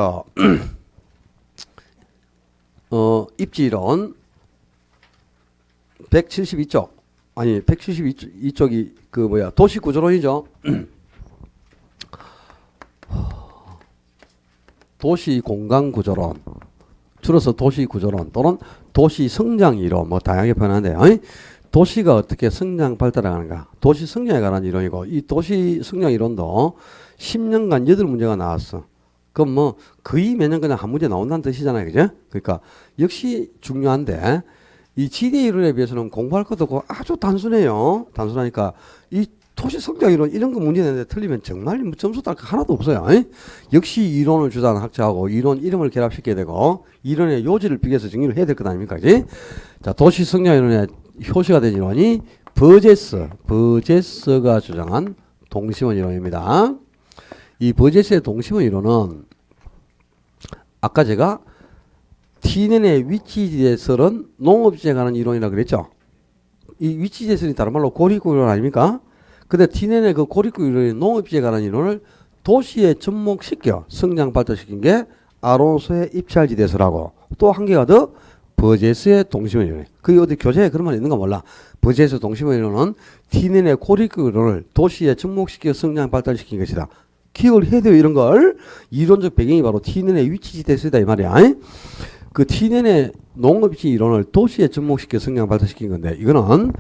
입지 이론 172쪽 아니 172쪽이 그 뭐야 도시 구조론이죠. 도시 공간 구조론 줄여서 도시 구조론 또는 도시 성장 이론 뭐 다양하게 표현하는데 도시가 어떻게 성장 발달하는가 도시 성장에 관한 이론이고 이 도시 성장 이론도 10년간 8문제가 나왔어. 그럼 뭐 거의 매년 그냥 한 문제 나온다는 뜻이잖아요. 그죠? 그러니까 역시 중요한데 이 지대 이론에 비해서는 공부할 것도 없고 아주 단순해요. 단순하니까 이 도시 성장 이론 이런 거 문제 내는데 틀리면 정말 점수 딸 거 하나도 없어요. 역시 이론을 주장하는 학자하고 이론 이름을 결합시켜야 되고 이론의 요지를 비교해서 정리를 해야 될 것 아닙니까? 그지? 자, 도시 성장 이론의 효시가 된 이론이 버제스가 주장한 동심원 이론입니다. 이 버제스의 동심원 이론은 아까 제가 티넨의 위치지대설은 농업지에 관한 이론이라고 그랬죠. 이 위치지대설이 다른 말로 고립구 이론 아닙니까? 근데 티넨의 그 고립구 이론이 농업지에 관한 이론을 도시에 접목시켜 성장 발달시킨 게 아론소의 입찰지대설하고 또 한 개가 더 버제스의 동심원 이론. 그게 어디 교재에 그런 말 있는가 몰라. 버제스 동심원 이론은 티넨의 고립구 이론을 도시에 접목시켜 성장 발달시킨 것이다. 기억을 해야 돼요. 이런 걸. 이론적 배경이 바로 티넨의 위치지대설이다 이 말이야. 그 티넨의 농업지 이론을 도시에 접목시켜 성장 발달시킨 건데 이거는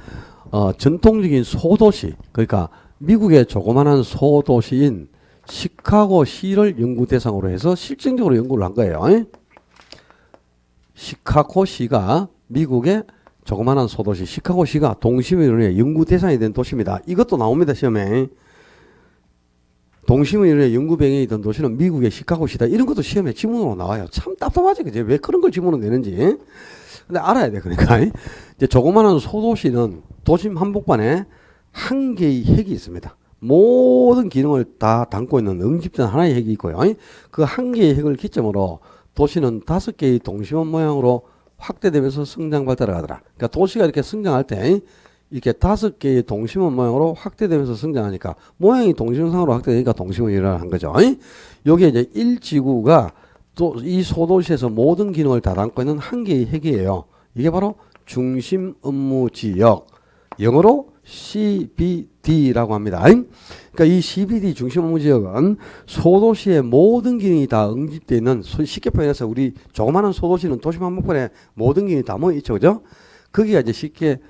전통적인 소도시 그러니까 미국의 조그마한 소도시인 시카고시를 연구 대상으로 해서 실증적으로 연구를 한 거예요. 시카고시가 미국의 조그마한 소도시 시카고시가 동심이론의 연구 대상이 된 도시입니다. 이것도 나옵니다. 시험에. 동심이론의 연구 배경이 된 도시는 미국의 시카고시다. 이런 것도 시험에 지문으로 나와요. 참 답답하지. 그지? 왜 그런 걸 지문으로 내는지. 근데 알아야 돼. 그러니까. 이제 조그마한 소도시는 도심 한복판에 한 개의 핵이 있습니다. 모든 기능을 다 담고 있는 응집전 하나의 핵이 있고요. 그 한 개의 핵을 기점으로 도시는 5개의 동심원 모양으로 확대되면서 성장 발달을 하더라. 그러니까 도시가 이렇게 성장할 때 이렇게 5개의 동심원 모양으로 확대되면서 성장하니까 모양이 동심원상으로 확대되니까 동심원이라고 한 거죠. 여기에 이제 1지구가 또 이 소도시에서 모든 기능을 다 담고 있는 한 개의 핵이에요. 이게 바로 중심 업무 지역, 영어로 CBD라고 합니다. 그러니까 이 CBD 중심 업무 지역은 소도시의 모든 기능이 다 응집되어 있는, 쉽게 표현해서 우리 조그마한 소도시는 도심 한복판에 모든 기능이 다 모여 있죠, 그죠? 거기가 이제 쉽게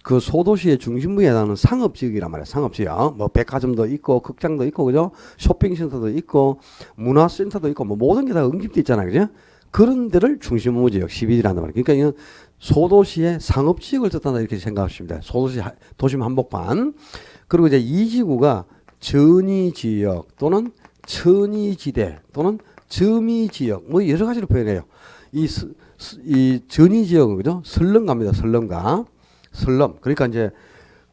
그 소도시의 중심부에 해당하는 상업지역이란 말이에요. 상업지역. 뭐 백화점도 있고 극장도 있고 그죠? 쇼핑센터도 있고 문화센터도 있고 뭐 모든 게 다 응집돼 있잖아요. 그죠? 그런 데를 중심 업무 지역 CBD라는 말이에요. 그러니까 이건 소도시의 상업지역을 뜻한다 이렇게 생각하시면 돼요. 소도시 도심 한복판. 그리고 이제 이 지구가 전이지역 또는 천이지대 또는 점이지역 뭐 여러 가지로 표현해요. 이 전이지역은 그죠? 설렁가입니다. 설렁가. 설럼. 그러니까 이제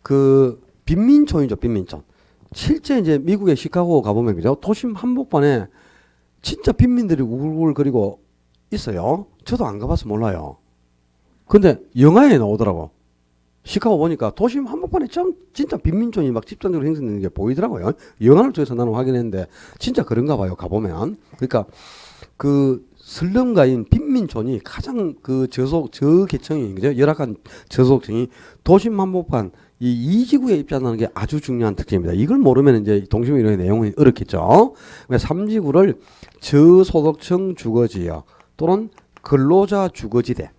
그 빈민촌이죠, 빈민촌. 실제 이제 미국의 시카고 가보면 그죠? 도심 한복판에 진짜 빈민들이 우글우글거리고 있어요. 저도 안 가봐서 몰라요. 근데 영화에 나오더라고. 시카고 보니까 도심 한복판에 진짜 빈민촌이 막 집단적으로 형성되는 게 보이더라고요. 영화를 통해서 나는 확인했는데 진짜 그런가 봐요. 가보면. 그러니까 그 설렁가인 빈민촌이 가장 그 저계층이 그죠? 열악한 저소득층이 도심 한복판 이 지구에 입장하는 게 아주 중요한 특징입니다. 이걸 모르면 이제 동심 이론의 내용이 어렵겠죠. 3지구를 저소득층 주거지역 또는 근로자 주거지대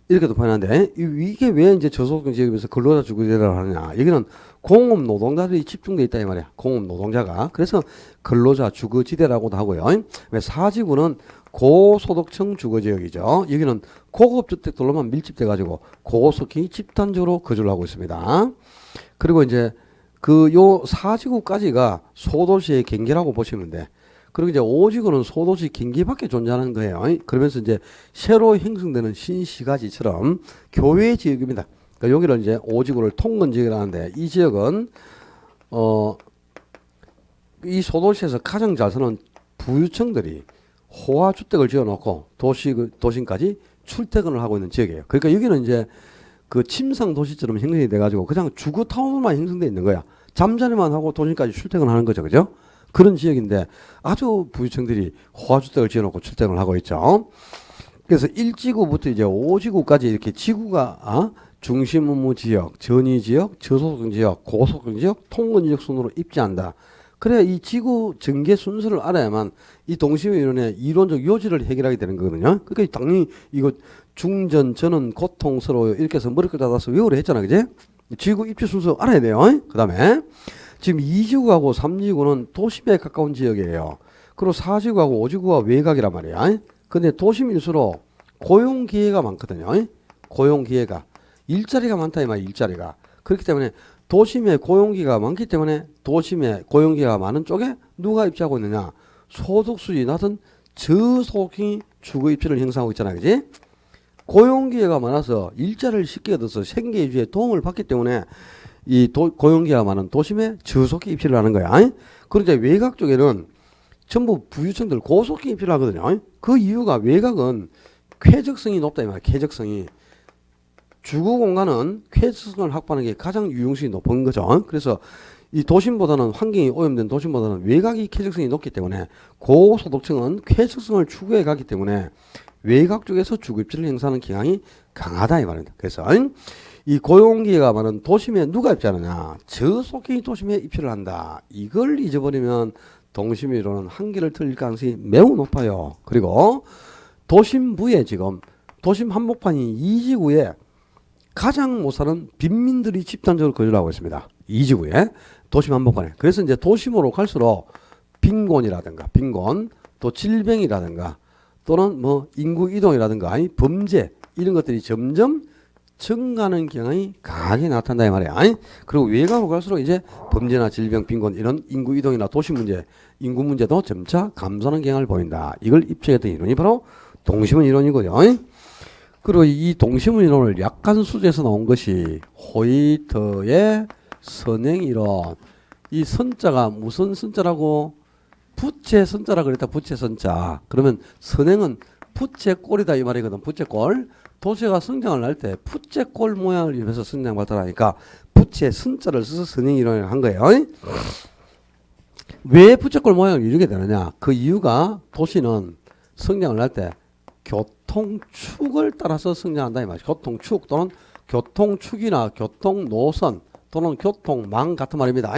이렇게도 표현하는데 이게 왜 이제 저소득층 지역에서 근로자 주거지대라고 하느냐? 여기는 공업 노동자들이 집중돼 있다 이 말이야. 공업 노동자가. 그래서 근로자 주거지대라고도 하고요. 왜 4지구는 고소득층 주거지역이죠. 여기는 고급 주택들로만 밀집돼 가지고 고속히 집단적으로 거주를 하고 있습니다. 그리고 이제 그 요 4지구까지가 소도시의 경계라고 보시면 돼. 그리고 이제 5지구는 소도시 경계 밖에 존재하는 거예요. 그러면서 이제 새로 형성되는 신시가지처럼 교외 지역입니다. 그러니까 여기를 이제 5지구를 통근 지역이라는데 이 지역은 이 소도시에서 가장 잘 사는 부유층들이 호화주택을 지어놓고 도심까지 출퇴근을 하고 있는 지역이에요. 그러니까 여기는 이제 그 침상 도시처럼 형성이 돼가지고 그냥 주거타운으로만 형성돼 있는 거야. 잠자리만 하고 도심까지 출퇴근하는 거죠, 그죠? 그런 지역인데 아주 부유층들이 호화주택을 지어놓고 출퇴근을 하고 있죠. 그래서 1지구부터 이제 5지구까지 이렇게 지구가 중심 업무 지역, 전이 지역, 저소득 지역, 고소득 지역, 통근 지역 순으로 입지한다. 그래야 이 지구 전개 순서를 알아야만 이 동심의 이론의 이론적 요지를 해결하게 되는 거거든요. 그러니까 당연히 이거 중전, 전은 고통스러워요. 이렇게 해서 머리를 닫아서 외우려 했잖아. 그지? 지구 입지 순서 알아야 돼요. 그 다음에 지금 2지구하고 3지구는 도심에 가까운 지역이에요. 그리고 4지구하고 5지구가 외곽이란 말이야. 근데 도심일수록 고용 기회가 많거든요. 고용 기회가. 일자리가 많다 이 말이야. 일자리가. 그렇기 때문에 도심에 고용기가 많기 때문에 도심에 고용기가 많은 쪽에 누가 입지하고 있느냐? 소득수준이 낮은 저소득층이 주거 입지를 형성하고 있잖아요. 그지? 고용기회가 많아서 일자리를 쉽게 얻어서 생계유지에 도움을 받기 때문에 이 고용기회가 많은 도심에 저소득 입지를 하는 거야. 그런데 외곽 쪽에는 전부 부유층들 고소득 입지를 하거든요. 그 이유가 외곽은 쾌적성이 높다 이 말이야. 쾌적성이. 주거 공간은 쾌적성을 확보하는 게 가장 유용성이 높은 거죠. 그래서 이 도심보다는 환경이 오염된 도심보다는 외곽이 쾌적성이 높기 때문에 고소득층은 쾌적성을 추구해 가기 때문에 외곽 쪽에서 주거 입지를 형성하는 경향이 강하다 이 말입니다. 그래서 이 고용기회가 많은 도심에 누가 입지하느냐? 저소득층이 도심에 입지를 한다. 이걸 잊어버리면 동심의 이론은 한계를 틀릴 가능성이 매우 높아요. 그리고 도심부에 지금 도심 한복판이 이 지구에 가장 못 사는 빈민들이 집단적으로 거주를 하고 있습니다. 이 지구에 도심 한복판에. 그래서 이제 도심으로 갈수록 빈곤이라든가 빈곤 또 질병이라든가 또는 뭐 인구 이동이라든가 아니 범죄 이런 것들이 점점 증가하는 경향이 강하게 나타난다 이 말이야. 아니? 그리고 외곽으로 갈수록 이제 범죄나 질병, 빈곤 이런 인구 이동이나 도시 문제, 인구 문제도 점차 감소하는 경향을 보인다. 이걸 입증했던 이론이 바로 동심원 이론이고요. 그리고 이 동심원 이론을 약간 수제해서 나온 것이 호이트의 선행이론. 이 선자가 무슨 선자라고? 부채 선자라 그랬다. 부채 선자. 그러면 선행은 부채꼴이다 이 말이거든. 부채꼴. 도시가 성장을 할 때 부채꼴 모양을 입혀서 성장 발달하니까 부채 선자를 써서 선행 이론을 한 거예요. 왜 부채꼴 모양을 이루게 되느냐? 그 이유가 도시는 성장을 할 때 교통축을 따라서 성장한다 이 말이죠. 교통축 또는 교통축이나 교통노선 또는 교통망 같은 말입니다.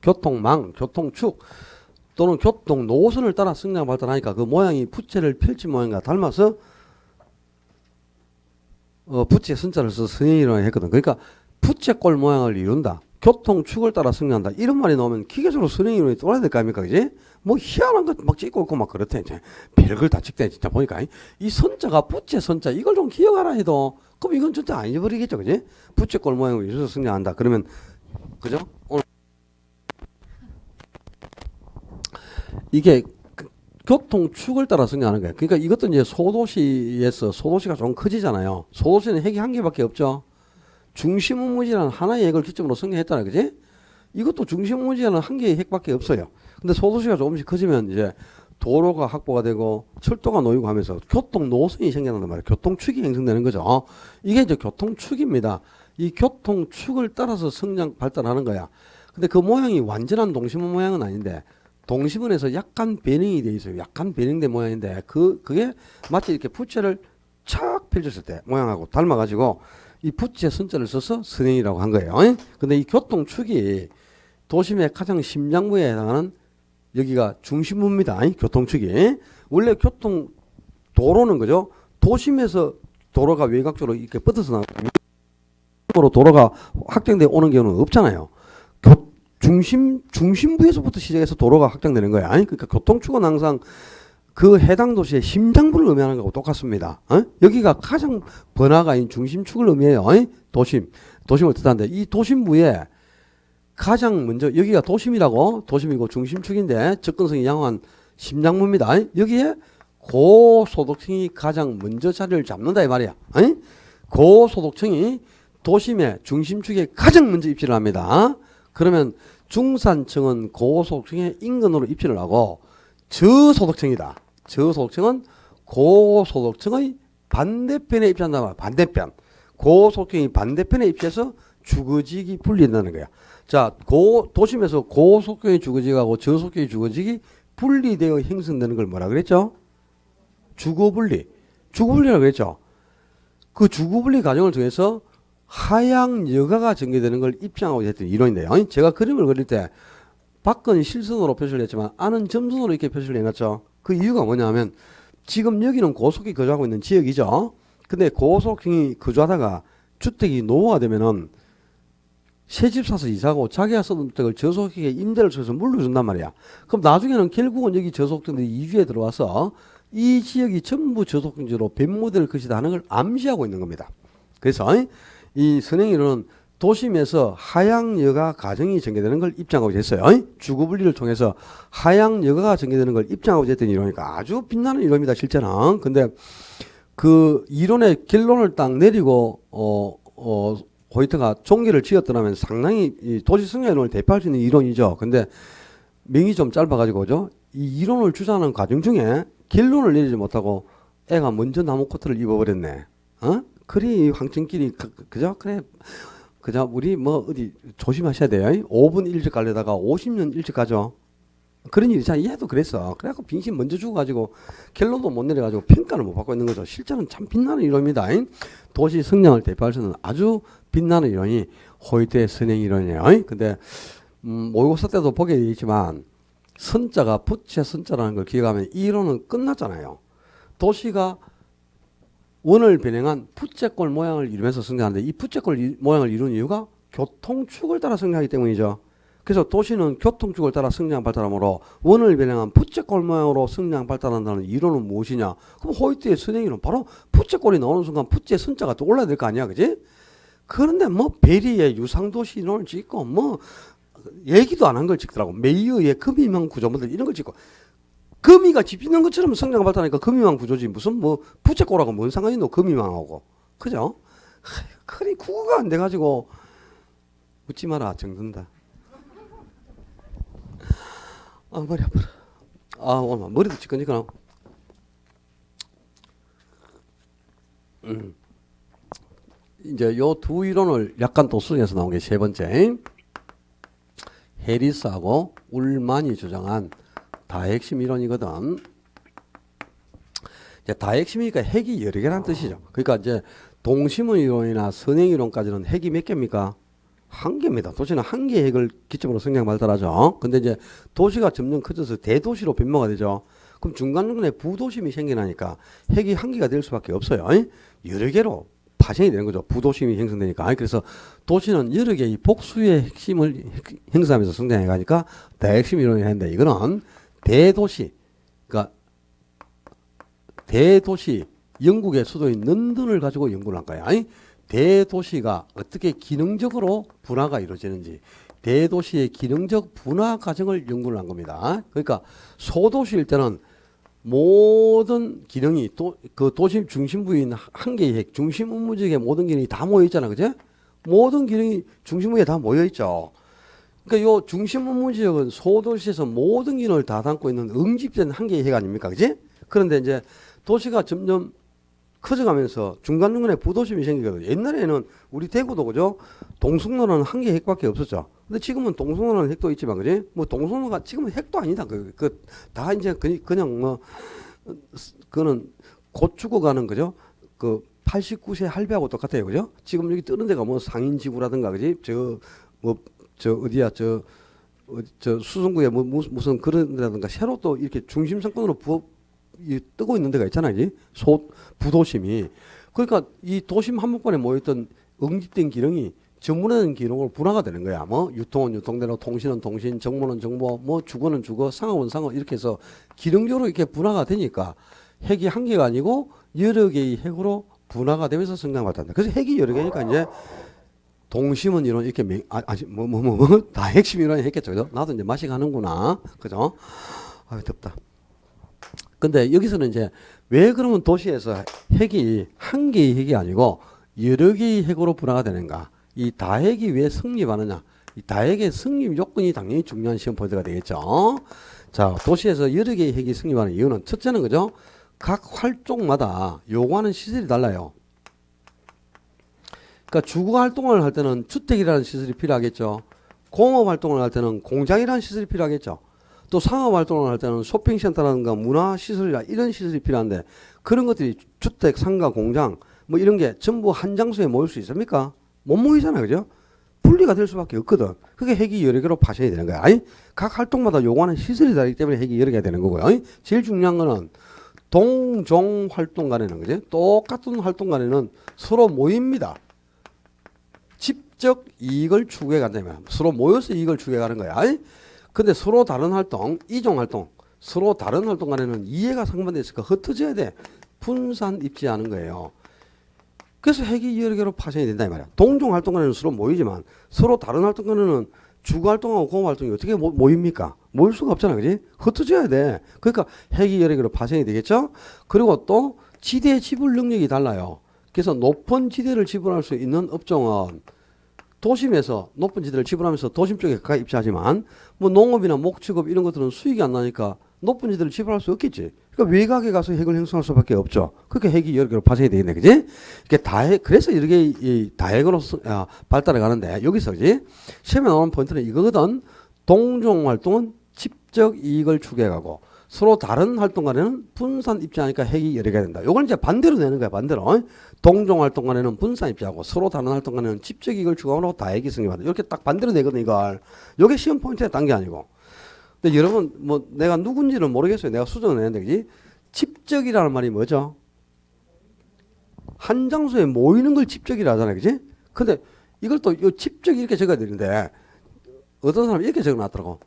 교통망, 교통축 또는 교통노선을 따라 성장 발달하니까 그 모양이 부채를 펼친 모양과 닮아서 부채 선자를 써서 선행이라고 했거든. 그러니까 부채꼴 모양을 이룬다. 교통축을 따라 성장한다. 이런 말이 나오면 기계적으로 선행이론이 떠나야 될 거 아닙니까? 그지? 뭐 희한한 것 막 찍고 있고 막 그렇대. 이제 별걸 다 찍대. 진짜 보니까. 이 선자가 부채 선자. 이걸 좀 기억하라 해도 그럼 이건 진짜 안 잊어버리겠죠. 그지? 부채꼴 모양을 이루어서 성장한다. 그러면 그죠? 오늘 이게 교통축을 따라 성장하는 거예요. 그러니까 이것도 이제 소도시에서 소도시가 좀 커지잖아요. 소도시는 핵이 한 개밖에 없죠. 중심우무지라는 하나의 핵을 기점으로 성장했다는 거지. 이것도 중심우무지라는 한 개의 핵밖에 없어요. 근데 소도시가 조금씩 커지면 이제 도로가 확보가 되고 철도가 놓이고 하면서 교통 노선이 생겨난단 말이에요. 교통축이 형성되는 거죠. 이게 이제 교통축입니다. 이 교통축을 따라서 성장 발달하는 거야. 근데 그 모양이 완전한 동심원 모양은 아닌데 동심원에서 약간 변형이 돼 있어요. 약간 변형된 모양인데 그게 마치 이렇게 부채를 착 펼쳤을 때 모양하고 닮아가지고 이 부채 선자를 써서 선행이라고 한 거예요. 근데 이 교통축이 도심의 가장 심장부에 해당하는 여기가 중심부입니다. 교통축이. 원래 도로는 그죠? 도심에서 도로가 외곽적으로 이렇게 뻗어서 나가고 도로가 확장돼 오는 경우는 없잖아요. 중심부에서부터 시작해서 도로가 확장되는 거예요. 그러니까 교통축은 항상 그 해당 도시의 심장부를 의미하는 거하고 똑같습니다. 여기가 가장 번화가인 중심축을 의미해요. 도심을 뜻하는데 이 도심부에 가장 먼저 여기가 도심이고 중심축인데 접근성이 양호한 심장부입니다. 여기에 고소득층이 가장 먼저 자리를 잡는다 이 말이야. 고소득층이 도심의 중심축에 가장 먼저 입지를 합니다. 그러면 중산층은 고소득층의 인근으로 입지를 하고 저소득층이다. 저소득층은 고소득층의 반대편에 입지한단 말이야. 반대편. 고소득층이 반대편에 입지해서 주거지역이 분리된다는 거야. 자, 도심에서 고소득층의 주거지역하고 저소득층의 주거지역이 분리되어 형성되는 걸 뭐라 그랬죠? 주거분리. 주거분리라고 그랬죠. 그 주거분리 과정을 통해서 하향 여가가 전개되는 걸 입증하고 했던 이론인데요. 제가 그림을 그릴 때 밖은 실선으로 표시를 했지만 안은 점선으로 이렇게 표시를 해놨죠. 그 이유가 뭐냐면 지금 여기는 고속이 거주하고 있는 지역이죠. 근데 고속층이 거주하다가 주택이 노후화되면은 새집 사서 이사하고 자기가 쓰던 주택을 저소득층에 임대를 쳐서 물려준단 말이야. 그럼 나중에는 결국은 여기 저소득층들이 이주에 들어와서 이 지역이 전부 저소득층지로 변모될 것이다 하는 걸 암시하고 있는 겁니다. 그래서 이 선행이론은 도심에서 하향 여가 과정이 전개되는 걸 입증하고 있어요. 주거분리를 통해서 하향 여가가 전개되는 걸 입증하고 있던 이론이니까 아주 빛나는 이론입니다. 실제는. 근데 그 이론의 결론을 딱 내리고 호이트가 종기를 지었더라면 상당히 이 도시 성장 이론을 대표할 수 있는 이론이죠. 근데 명이 좀 짧아가지고 그죠? 이 이론을 주장하는 과정 중에 결론을 내리지 못하고 애가 먼저 나무 코트를 입어버렸네. 그리 황천길이 그죠? 그래. 그죠? 우리 뭐 어디 조심하셔야 돼요. 5분 일찍 가려다가 50년 일찍 가죠. 그런 일이 참 얘도 그랬어. 그래갖고 빙신 먼저 죽어가지고 결론도 못 내려가지고 평가를 못 받고 있는 거죠. 실제는 참 빛나는 이론입니다. 도시 성장을 대표할 수 있는 아주 빛나는 이론이 호이트의 선행 이론이에요. 근데 모의고사 때도 보게 되어 있지만 선자가 부채 선자라는 걸 기억하면 이 이론은 끝났잖아요. 도시가 원을 변형한 부채꼴 모양을 이루면서 성장하는데 이 부채꼴 모양을 이루는 이유가 교통축을 따라 성장하기 때문이죠. 그래서 도시는 교통축을 따라 성장 발달하므로 원을 변형한 부채꼴 모양으로 성장 발달한다는 이론은 무엇이냐? 그럼 호이트의 선행이론 바로 부채꼴이 나오는 순간 부채 선자가 또 올라야 될 거 아니야, 그지? 그런데 뭐 베리의 유상도시 이론을 찍고 뭐 얘기도 안 한 걸 찍더라고. 메이어의 금이망 구조물들 이런 걸 찍고. 금이가 집 짓는 것처럼 성장 발달하니까 금이망 구조지 무슨 뭐 부채꼴하고 뭔 상관이 있노 금이망하고. 그죠? 그리 구구가 안 돼가지고 묻지 마라 정든다. 머리 아파라. 오늘 머리도 지끈지끈하고. 이제 요 두 이론을 약간 또 수정해서 나온 게 세 번째. 해리스하고 울만이 주장한 다핵심 이론이거든. 다핵심이니까 핵이 여러 개라는 뜻이죠. 그러니까 이제 동심원 이론이나 선행 이론까지는 핵이 몇 개입니까? 한 개입니다. 도시는 한 개의 핵을 기점으로 성장 발달하죠. 근데 이제 도시가 점점 커져서 대도시로 변모가 되죠. 그럼 중간중간에 부도심이 생겨나니까 핵이 한 개가 될 수밖에 없어요. 여러 개로 파생이 되는 거죠. 부도심이 형성되니까. 그래서 도시는 여러 개의 복수의 핵심을 형성하면서 성장해 가니까 대핵심 이론이 하는데, 이거는 대도시, 그러니까 대도시, 영국의 수도인 런던을 가지고 연구를 한 거야. 대도시가 어떻게 기능적으로 분화가 이루어지는지, 대도시의 기능적 분화 과정을 연구를 한 겁니다. 그러니까 소도시일 때는 모든 기능이 그 도심 중심부인 한 개의 핵, 중심 업무지역의 모든 기능이 다 모여 있잖아, 그제? 모든 기능이 중심부에 다 모여 있죠. 그러니까 요 중심 업무지역은 소도시에서 모든 기능을 다 담고 있는 응집된 한 개의 핵 아닙니까, 그지? 그런데 이제 도시가 점점 커져가면서 중간중간에 부도심이 생기거든요. 옛날에는 우리 대구도 그죠? 동성로는 한 개의 핵밖에 없었죠. 근데 지금은 동성로는 핵도 있지만, 그지? 뭐 동성로가 지금은 핵도 아니다. 다 이제 그냥 뭐, 그거는 곧 죽어가는 거죠? 그 89세 할배하고 똑같아요. 그죠? 지금 여기 뜨는 데가 뭐 상인지구라든가, 그지? 어디야, 저 수성구에 뭐 무슨 그런 데라든가 새로 또 이렇게 중심 상권으로 뜨고 있는 데가 있잖아요. 부도심이. 그러니까 이 도심 한복판에 모였던 응집된 기능이 전문화된 기능으로 분화가 되는 거야. 뭐 유통은 유통대로, 통신은 통신, 정보는 정보, 뭐 주거는 주거, 상업은 상업, 이렇게 해서 기능적으로 이렇게 분화가 되니까 핵이 한 개가 아니고 여러 개의 핵으로 분화가 되면서 성장받았다. 그래서 핵이 여러 개니까 이제 동심은 이론 이렇게 다 핵심 이론이 했겠죠. 그죠? 나도 이제 맛이 가는구나. 그죠? 아, 덥다. 근데 여기서는 이제 왜 그러면 도시에서 핵이 한 개의 핵이 아니고 여러 개의 핵으로 분화가 되는가? 이 다핵이 왜 성립하느냐? 이 다핵의 성립 요건이 당연히 중요한 시험 포인트가 되겠죠. 자, 도시에서 여러 개의 핵이 성립하는 이유는 첫째는 그죠? 각 활동마다 요구하는 시설이 달라요. 그러니까 주거 활동을 할 때는 주택이라는 시설이 필요하겠죠. 공업 활동을 할 때는 공장이라는 시설이 필요하겠죠. 또 상업 활동을 할 때는 쇼핑센터라든가 문화시설이나 이런 시설이 필요한데, 그런 것들이 주택, 상가, 공장 뭐 이런 게 전부 한 장소에 모일 수 있습니까? 못 모이잖아요. 그죠? 분리가 될 수밖에 없거든. 그게 핵이 여러 개로 파생이 되는 거야. 각 활동마다 요구하는 시설이 다르기 때문에 핵이 여러 개가 되는 거고요. 제일 중요한 거는 동종 활동 간에는, 그죠? 똑같은 활동 간에는 서로 모입니다. 집적 이익을 추구해 간다면 서로 모여서 이익을 추구해 가는 거야. 근데 서로 다른 활동, 이종 활동, 서로 다른 활동 간에는 이해가 상반되어 있으니까 흩어져야 돼. 분산 입지하는 거예요. 그래서 핵이 여러 개로 파생이 된다 이 말이야. 동종 활동 간에는 서로 모이지만 서로 다른 활동 간에는 주거 활동하고 공업 활동이 어떻게 모입니까? 모일 수가 없잖아, 그지? 흩어져야 돼. 그러니까 핵이 여러 개로 파생이 되겠죠. 그리고 또 지대 지불 능력이 달라요. 그래서 높은 지대를 지불할 수 있는 업종은 도심에서 높은 지대를 지불하면서 도심 쪽에 가까이 입지하지만, 뭐 농업이나 목축업 이런 것들은 수익이 안 나니까 높은 지대를 지불할 수 없겠지. 그러니까 외곽에 가서 핵을 형성할 수밖에 없죠. 그렇게 핵이 여러 개로 파생이 되겠네, 그지? 이게 다핵, 그래서 여러 개의 다핵으로 발달해 가는데, 여기서, 그지? 시험에 나오는 포인트는 이거거든. 동종 활동은 집적 이익을 추구해가고, 서로 다른 활동 간에는 분산 입지하니까 핵이 여러 개가 된다. 이걸 이제 반대로 내는 거야, 반대로. 동종 활동 간에는 분산 입지하고, 서로 다른 활동 간에는 집적 이익을 추구하고 다핵이 성립한다. 이렇게 딱 반대로 내거든, 이걸. 이게 시험 포인트에 딴 게 아니고. 근데 여러분, 뭐, 내가 누군지는 모르겠어요. 내가 수정을 했는데, 그지? 집적이라는 말이 뭐죠? 한 장소에 모이는 걸 집적이라 하잖아요, 그지? 근데 이걸 또, 요 집적이 이렇게 적어야 되는데, 어떤 사람이 이렇게 적어 놨더라고.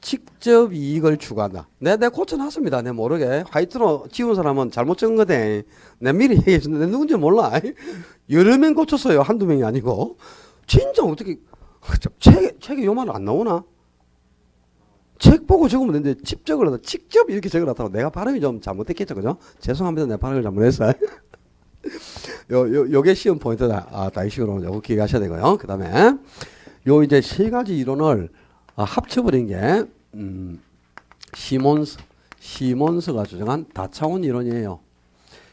직접 이익을 추구한다. 내가 고쳐놨습니다. 내가 모르게. 화이트로 지운 사람은 잘못 적은 거대. 내가 미리 얘기해 줬는데, 내가 누군지 몰라. 여러 명 고쳤어요. 한두 명이 아니고. 진짜 어떻게, 책에 요 말은 안 나오나? 책 보고 적으면 되는데 직접을 하다 직접 이렇게 적어놨다고. 내가 발음이 좀 잘못했겠죠, 그죠? 죄송합니다. 내가 발음을 잘못했어요. 요게 시험 포인트다. 다이식으로 요거 기억하셔야 되고요. 그 다음에 요 이제 세 가지 이론을 합쳐버린 게 시몬스가 주장한 다차원 이론이에요.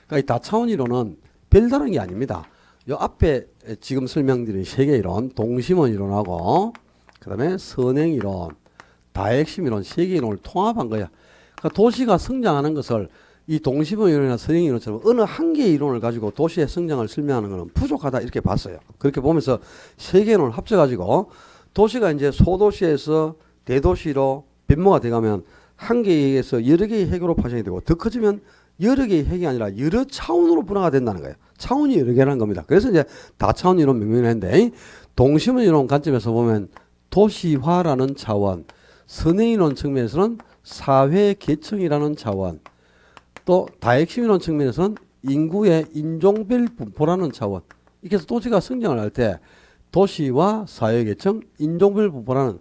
그러니까 이 다차원 이론은 별다른 게 아닙니다. 요 앞에 지금 설명드린 세 개 이론, 동심원 이론하고 그 다음에 선행 이론, 다핵심 이론, 세 개 이론을 통합한 거야. 그러니까 도시가 성장하는 것을 이 동심원 이론이나 선행 이론처럼 어느 한 개의 이론을 가지고 도시의 성장을 설명하는 것은 부족하다 이렇게 봤어요. 그렇게 보면서 세 개의 이론을 합쳐가지고 도시가 이제 소도시에서 대도시로 변모가 돼가면 한 개에서 여러 개의 핵으로 파생이 되고 더 커지면 여러 개의 핵이 아니라 여러 차원으로 분화가 된다는 거예요. 차원이 여러 개라는 겁니다. 그래서 이제 다차원 이론 명명을 했는데 동심원 이론 관점에서 보면 도시화라는 차원, 선행 이론 측면에서는 사회 계층이라는 차원, 또 다핵심 이론 측면에서는 인구의 인종별 분포라는 차원. 이렇게 해서 도시가 성장을 할 때 도시와 사회계층, 인종별 분포라는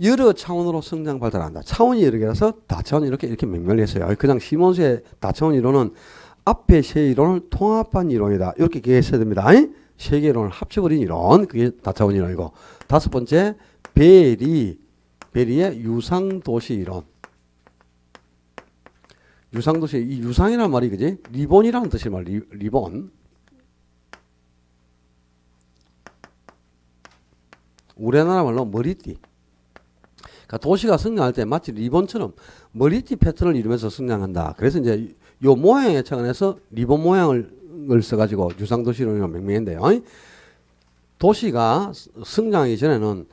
여러 차원으로 성장 발달한다. 차원이 여러 개라서 다차원 이렇게 명명을 했어요. 그냥 시몬스의 다차원 이론은 앞에 세 이론을 통합한 이론이다. 이렇게 기억했어야 됩니다. 세 개 이론을 합쳐버린 이론. 그게 다차원 이론이고. 다섯 번째, 베리의 유상도시 이론. 유상도시, 이 유상이라는 말이 그지? 리본이라는 뜻이 말, 리본. 우리나라 말로 머리띠. 그러니까 도시가 성장할 때 마치 리본처럼 머리띠 패턴을 이루면서 성장한다. 그래서 이제 요 모양의 차원에서 리본 모양을 써가지고 유상도시론이라고 명명했는데요. 도시가 성장하기 전에는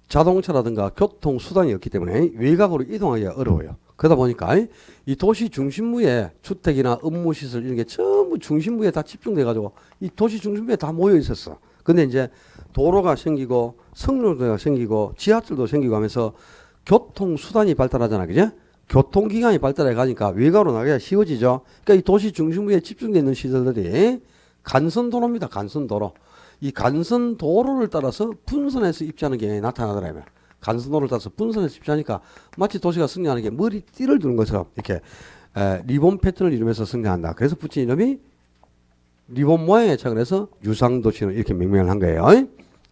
자동차라든가 교통수단이 없기 때문에 외곽으로 이동하기가 어려워요. 그러다 보니까 이 도시 중심부에 주택이나 업무시설 이런 게 전부 중심부에 다 집중돼가지고 이 도시 중심부에 다 모여 있었어. 근데 이제 도로가 생기고 성로가 생기고 지하철도 생기고 하면서 교통수단이 발달하잖아. 그죠? 교통기관이 발달해 가니까 외곽으로 나가기가 쉬워지죠. 그러니까 이 도시 중심부에 집중되어 있는 시설들이 간선도로입니다. 간선도로. 이 간선도로를 따라서 분선해서 입지하는 게 나타나더라고요. 간선도로를 따라서 분선해서 입지하니까 마치 도시가 성장하는 게 머리띠를 두는 것처럼 이렇게 리본 패턴을 이루면서 성장한다. 그래서 붙인 이름이 리본 모양의 차원에서 유상도시는 이렇게 명명을 한 거예요.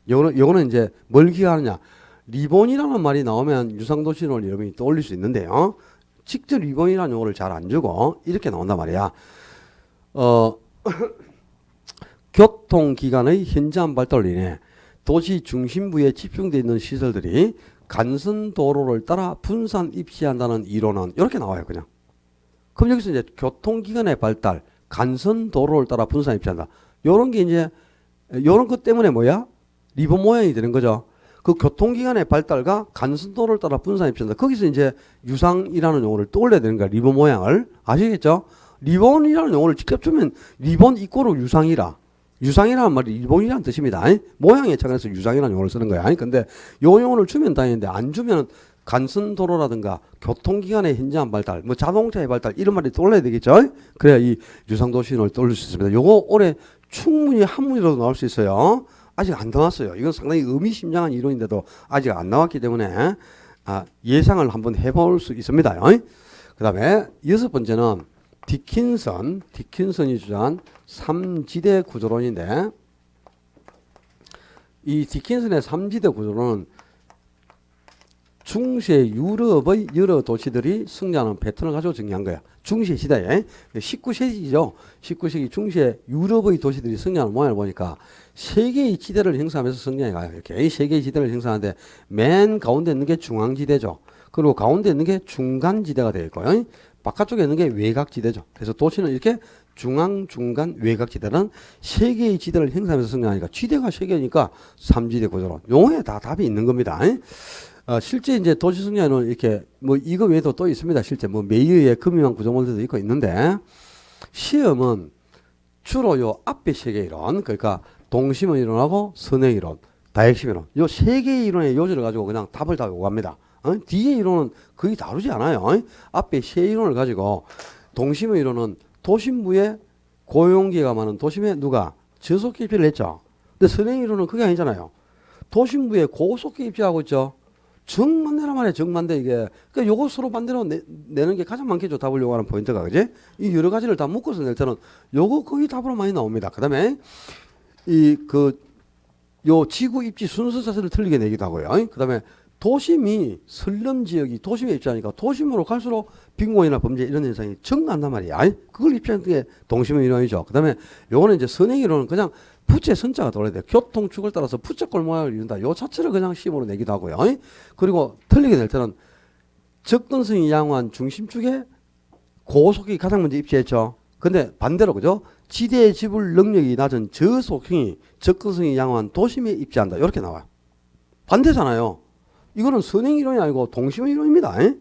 요거는 이제 뭘 기하느냐. 리본이라는 말이 나오면 유상도시론 이름이 떠올릴 수 있는데요. 직접 리본이라는 용어를 잘 안 주고 이렇게 나온단 말이야. 교통기관의 현저한 발달로 인해 도시 중심부에 집중되어 있는 시설들이 간선도로를 따라 분산 입시한다는 이론은 이렇게 나와요. 그냥. 그럼 여기서 이제 교통기관의 발달, 간선도로를 따라 분산 입시한다. 요런 게 이제 요런 것 때문에 뭐야? 리본 모양이 되는 거죠. 그 교통기관의 발달과 간선도로를 따라 분산 입시한다. 거기서 이제 유상이라는 용어를 떠올려야 되는 거야. 리본 모양을. 아시겠죠? 리본이라는 용어를 직접 주면 리본 이꼬르 유상이라. 유상이라는 말이 리본이라는 뜻입니다. 모양의 차원에서 유상이라는 용어를 쓰는 거야. 근데 요 용어를 주면 다행인데 안 주면 간선도로라든가 교통기관의 현저한 발달, 뭐 자동차의 발달 이런 말이 떠올라야 되겠죠. 그래야 이 유상도시론을 떠올릴 수 있습니다. 요거 올해 충분히 한문이라도 나올 수 있어요. 아직 안 나왔어요. 이건 상당히 의미심장한 이론인데도 아직 안 나왔기 때문에 예상을 한번 해볼 수 있습니다. 그 다음에 여섯 번째는 디킨선이 주장한 3지대 구조론인데 이 디킨선의 3지대 구조론은 중세 유럽의 여러 도시들이 성장하는 패턴을 가지고 정리한 거야. 중세 시대에 19세기죠. 19세기 중세 유럽의 도시들이 성장하는 모양을 보니까 세 개의 지대를 형성하면서 성장해 가요. 이렇게 세 개의 지대를 형성하는데 맨 가운데 있는 게 중앙지대죠. 그리고 가운데 있는 게 중간지대가 되어 있고요. 바깥쪽에 있는 게 외곽지대죠. 그래서 도시는 이렇게 중앙, 중간, 외곽지대는 세 개의 지대를 형성하면서 성장하니까 지대가 세 개니까 3지대 구조론. 용어에 다 답이 있는 겁니다. 실제 이제 도시 성장에는 이렇게 뭐 이거 외에도 또 있습니다. 실제 뭐 메이어의 금융망 구조물들도 있고 있는데 시험은 주로 요 앞에 세 개 이론, 그러니까 동심원 이론하고 선행 이론, 다핵심 이론, 요 세 개의 이론의 요지를 가지고 그냥 답을 다 요구합니다. 뒤에 이론은 거의 다루지 않아요. 앞에 세 이론을 가지고 동심원 이론은 도심부에 고용기가 많은 도심에 누가 저속계 입지를 했죠. 근데 선행 이론은 그게 아니잖아요. 도심부에 고속계 입지하고 있죠. 정반대란 말이에요. 정반대 이게. 그러니까 요거 서로 반대로 내는 게 가장 많겠죠. 답을 요구하는 포인트가. 그지? 이 여러 가지를 다 묶어서 낼 때는 요거 거의 답으로 많이 나옵니다. 그 다음에 요 지구 입지 순서 자체를 틀리게 내기도 하고요. 그 다음에 도심이 설lâm 지역이 도심에 입지하니까 도심으로 갈수록 빈곤이나 범죄 이런 현상이 증가한단 말이야. 그걸 입지하는 게 동심의 이론이죠. 그 다음에 요거는 이제 선행 이론은 그냥 부채 선자가 돌아야 돼. 교통축을 따라서 부채꼴 모양을 이룬다. 요 자체를 그냥 시험으로 내기도 하고요. 그리고 틀리게 낼 때는 접근성이 양호한 중심축에 고속이 가장 먼저 입지했죠. 근데 반대로 그죠? 지대 지불 능력이 낮은 저속형이 접근성이 양호한 도심에 입지한다. 이렇게 나와요. 반대잖아요. 이거는 선행 이론이 아니고 동심 이론입니다. 에?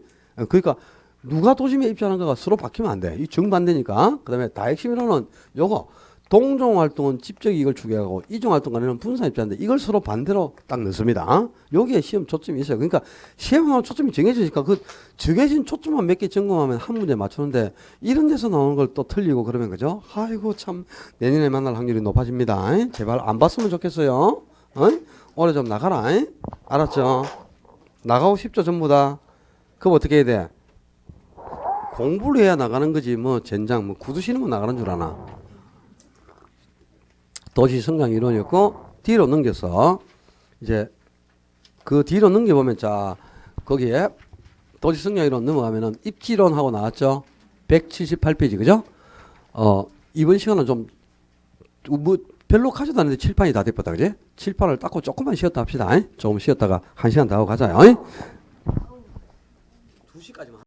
그러니까 누가 도심에 입지하는가가 서로 바뀌면 안 돼. 이 정반대니까. 그 다음에 다핵심 이론은 요거 동종 활동은 집적 이익을 추구하고 이종 활동 간에는 분산 입지하는데 이걸 서로 반대로 딱 넣습니다. 여기에 시험 초점이 있어요. 그러니까 시험하면 초점이 정해지니까 그 정해진 초점만 몇 개 점검하면 한 문제 맞추는데 이런 데서 나오는 걸 또 틀리고 그러면 그죠? 아이고 참 내년에 만날 확률이 높아집니다. 에? 제발 안 봤으면 좋겠어요. 올해 좀 나가라. 에? 알았죠? 나가고 싶죠 전부 다. 그럼 어떻게 해야 돼? 공부를 해야 나가는 거지 뭐 젠장 뭐 구두 신으면 나가는 줄 아나. 도시 성장 이론이었고 뒤로 넘겨서 이제 그 뒤로 넘겨보면 자 거기에 도시 성장 이론 넘어가면은 입지론하고 나왔죠. 178페이지 그죠? 이번 시간은 좀 뭐 별로 가져도 않는데 칠판이 다 됐다 그지? 칠판을 닦고 조금만 쉬었다 합시다. 조금 쉬었다가 1시간 더 하고 가자요. 2시까지만